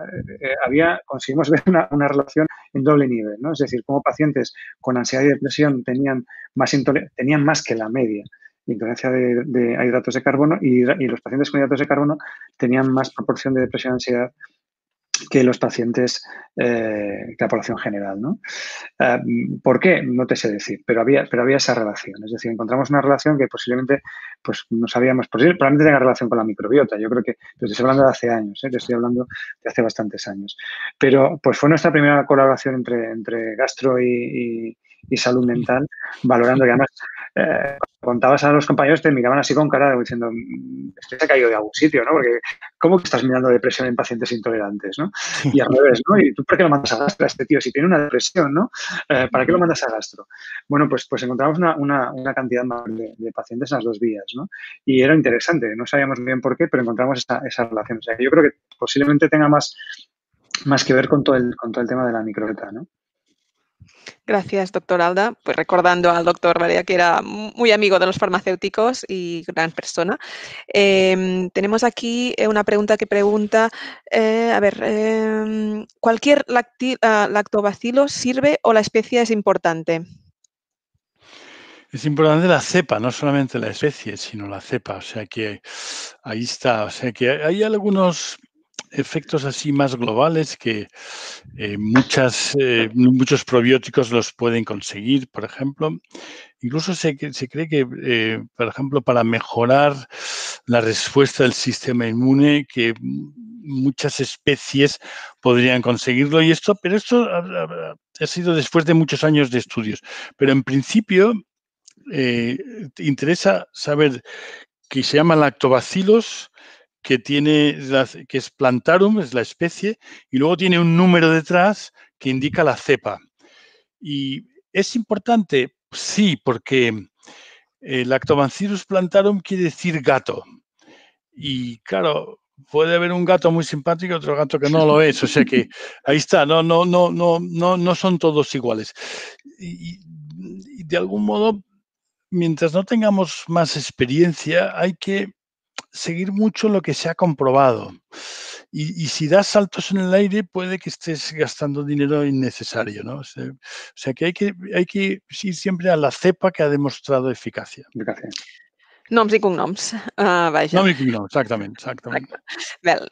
conseguimos ver una relación en doble nivel, ¿no? Es decir, como pacientes con ansiedad y depresión tenían más que la media de intolerancia a hidratos de carbono, y los pacientes con hidratos de carbono tenían más proporción de depresión y ansiedad que los pacientes, que la población general, ¿no? ¿Por qué? No te sé decir, pero había esa relación. Es decir, encontramos una relación que posiblemente pues no sabíamos, probablemente tenga relación con la microbiota. Yo creo que, te estoy hablando de hace años, te estoy hablando de hace bastantes años. Pero pues fue nuestra primera colaboración entre gastro y salud mental, valorando que además contabas a los compañeros, te miraban así con cara diciendo, este se ha caído de algún sitio, ¿no? Porque ¿cómo que estás mirando depresión en pacientes intolerantes, ¿no? Y al revés, ¿no? ¿Y tú por qué lo mandas a gastro a este tío? Si tiene una depresión, ¿no? ¿Para qué lo mandas a gastro? Bueno, pues encontramos una cantidad más de pacientes en las dos vías, ¿no? Y era interesante, no sabíamos bien por qué, pero encontramos esa relación. O sea, yo creo que posiblemente tenga más que ver con todo el tema de la microbiota, ¿no? Gracias, doctor Alda. Pues recordando al doctor Barea, que era muy amigo de los farmacéuticos y gran persona. Tenemos aquí una pregunta que pregunta, ¿cualquier lactobacilo sirve o la especie es importante? Es importante la cepa, no solamente la especie, sino la cepa. O sea que ahí está. O sea que hay algunos efectos así más globales que muchos probióticos los pueden conseguir, por ejemplo. Incluso se cree que, por ejemplo, para mejorar la respuesta del sistema inmune, que muchas especies podrían conseguirlo, pero esto ha sido después de muchos años de estudios. Pero en principio te interesa saber que se llama Lactobacillus, que es Plantarum, es la especie, y luego tiene un número detrás que indica la cepa. Y es importante, sí, porque Lactobacillus plantarum quiere decir gato. Y claro, puede haber un gato muy simpático y otro gato que no lo es. O sea que ahí está, no son todos iguales. Y de algún modo, mientras no tengamos más experiencia, hay que seguir mucho lo que se ha comprobado. Y si das saltos en el aire, puede que estés gastando dinero innecesario, ¿no? O sea que hay que ir siempre a la cepa que ha demostrado eficacia. Noms i cognoms, vaja. Nom i cognoms, exactament. Vel,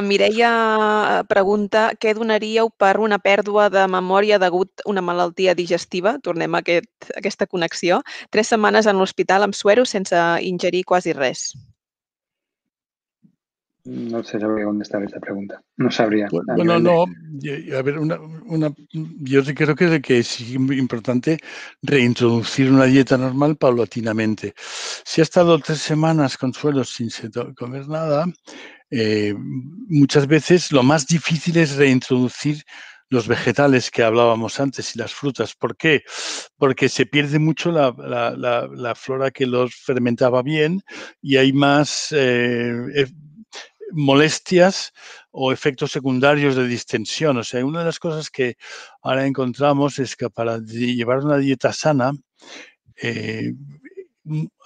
Mireia pregunta què donaríeu per una pèrdua de memòria degut a una malaltia digestiva? Tornem a aquesta connexió. 3 setmanes en l'hospital amb suero sense ingerir quasi res. No sé dónde está esta pregunta. No sabría. Bueno, no. A ver, yo creo que es importante reintroducir una dieta normal paulatinamente. Si ha estado 3 semanas con suero sin comer nada, muchas veces lo más difícil es reintroducir los vegetales que hablábamos antes y las frutas. ¿Por qué? Porque se pierde mucho la flora que los fermentaba bien y hay más molestias o efectos secundarios de distensión. O sea, una de las cosas que ahora encontramos es que para llevar una dieta sana,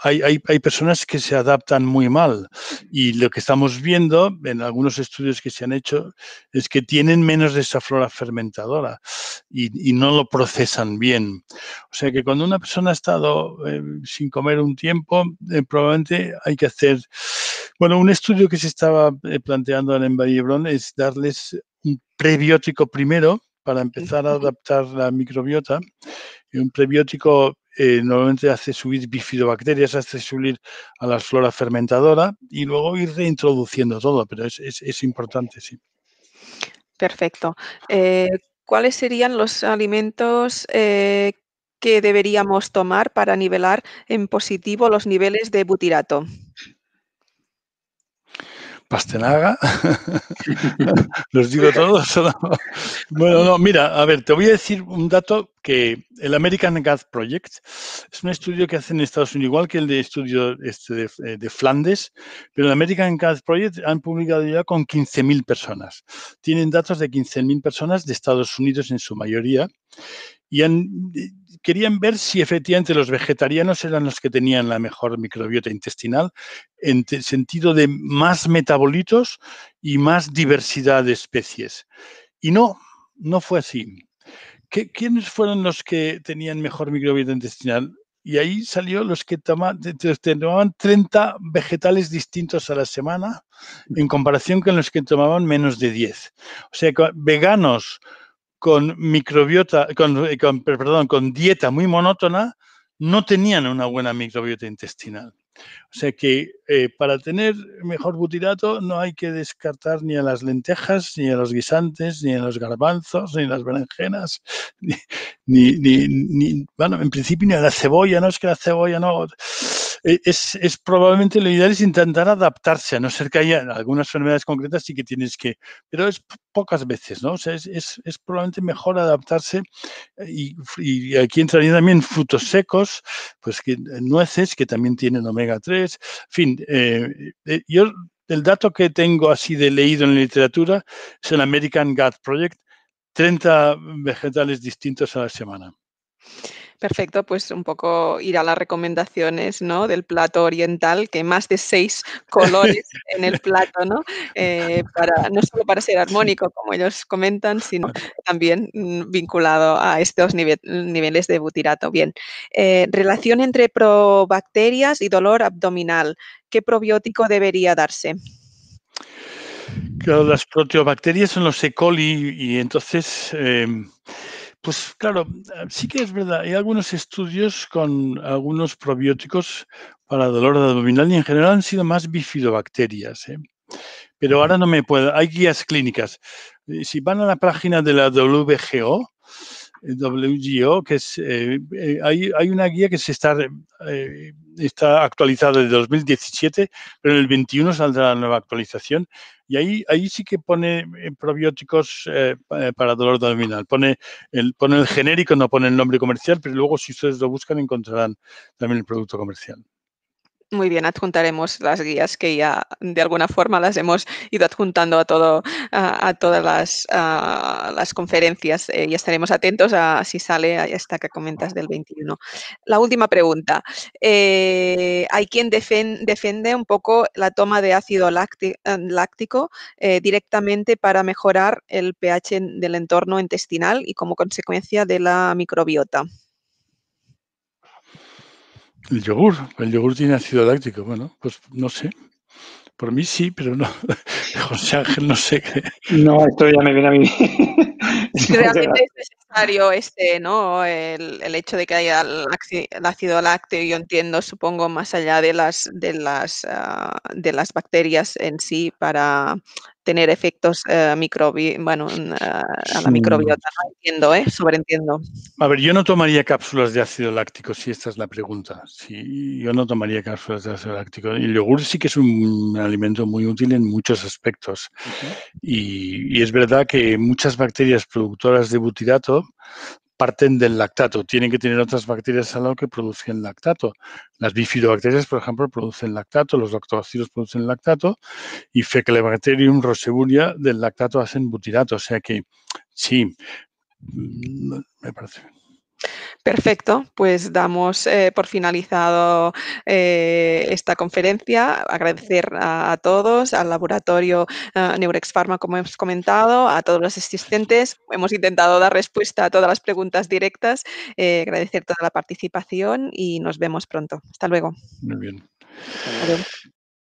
hay personas que se adaptan muy mal y lo que estamos viendo en algunos estudios que se han hecho es que tienen menos de esa flora fermentadora y no lo procesan bien. O sea que cuando una persona ha estado sin comer un tiempo, probablemente hay que hacer... Bueno, un estudio que se estaba planteando en Vall-d'Hebron es darles un prebiótico primero para empezar a adaptar la microbiota. Y un prebiótico normalmente hace subir bifidobacterias, hace subir a la flora fermentadora y luego ir reintroduciendo todo, pero es importante, sí. Perfecto. ¿Cuáles serían los alimentos que deberíamos tomar para nivelar en positivo los niveles de butirato? Pastanaga, los digo todos. Bueno, no, mira, a ver, te voy a decir un dato que el American Gut Project es un estudio que hacen en Estados Unidos, igual que el de estudio de Flandes, pero el American Gut Project han publicado ya con 15.000 personas. Tienen datos de 15.000 personas de Estados Unidos en su mayoría y querían ver si efectivamente los vegetarianos eran los que tenían la mejor microbiota intestinal en el sentido de más metabolitos y más diversidad de especies. Y no fue así. ¿Quiénes fueron los que tenían mejor microbiota intestinal? Y ahí salió los que tomaban 30 vegetales distintos a la semana en comparación con los que tomaban menos de 10. O sea, veganos con microbiota, con dieta muy monótona, no tenían una buena microbiota intestinal. O sea que para tener mejor butirato no hay que descartar ni a las lentejas, ni a los guisantes, ni a los garbanzos, ni a las berenjenas, bueno, en principio ni a la cebolla, no es que la cebolla no... Es probablemente lo ideal es intentar adaptarse, a no ser que haya algunas enfermedades concretas sí que tienes que, pero es pocas veces, ¿no? O sea, es probablemente mejor adaptarse y aquí entrarían también frutos secos, pues que nueces que también tienen omega 3, en fin, yo el dato que tengo así de leído en la literatura es el American Gut Project, 30 vegetales distintos a la semana. Perfecto, pues un poco ir a las recomendaciones, ¿no?, del plato oriental, que más de 6 colores en el plato, ¿no? No solo para ser armónico, como ellos comentan, sino también vinculado a estos niveles de butirato. Bien, relación entre probacterias y dolor abdominal. ¿Qué probiótico debería darse? Claro, las proteobacterias son los E. coli y entonces... pues claro, sí que es verdad, hay algunos estudios con algunos probióticos para dolor abdominal y en general han sido más bifidobacterias, ¿eh? Pero ahora no me puedo. Hay guías clínicas. Si van a la página de la WGO, que es, hay una guía que está actualizada desde 2017, pero en el 21 saldrá la nueva actualización. Y ahí sí que pone probióticos para dolor abdominal. Pone el genérico, no pone el nombre comercial, pero luego si ustedes lo buscan encontrarán también el producto comercial. Muy bien, adjuntaremos las guías que ya de alguna forma las hemos ido adjuntando a todas las conferencias y estaremos atentos a si sale esta que comentas del 21. La última pregunta. Hay quien defiende un poco la toma de ácido láctico directamente para mejorar el pH del entorno intestinal y como consecuencia de la microbiota. El yogur tiene ácido láctico. Bueno, pues no sé. Por mí sí, pero no. José Ángel, no sé qué. No, esto ya me viene a mí. Si realmente es necesario ¿no? El hecho de que haya el ácido lácteo, yo entiendo, supongo, más allá de las bacterias en sí para tener efectos a la microbiota, ¿no? Entiendo, sobreentiendo. A ver, yo no tomaría cápsulas de ácido láctico, si esta es la pregunta. Sí, yo no tomaría cápsulas de ácido láctico. El yogur sí que es un alimento muy útil en muchos aspectos. Y es verdad que muchas bacterias productoras de butirato parten del lactato. Tienen que tener otras bacterias al lado que producen lactato. Las bifidobacterias, por ejemplo, producen lactato, los lactobacilos producen lactato y Faecalibacterium roseburia del lactato hacen butirato. O sea que sí, me parece. Perfecto, pues damos por finalizado esta conferencia. Agradecer a todos, al laboratorio Neurex Pharma, como hemos comentado, a todos los asistentes. Hemos intentado dar respuesta a todas las preguntas directas. Agradecer toda la participación y nos vemos pronto. Hasta luego. Muy bien. Adiós.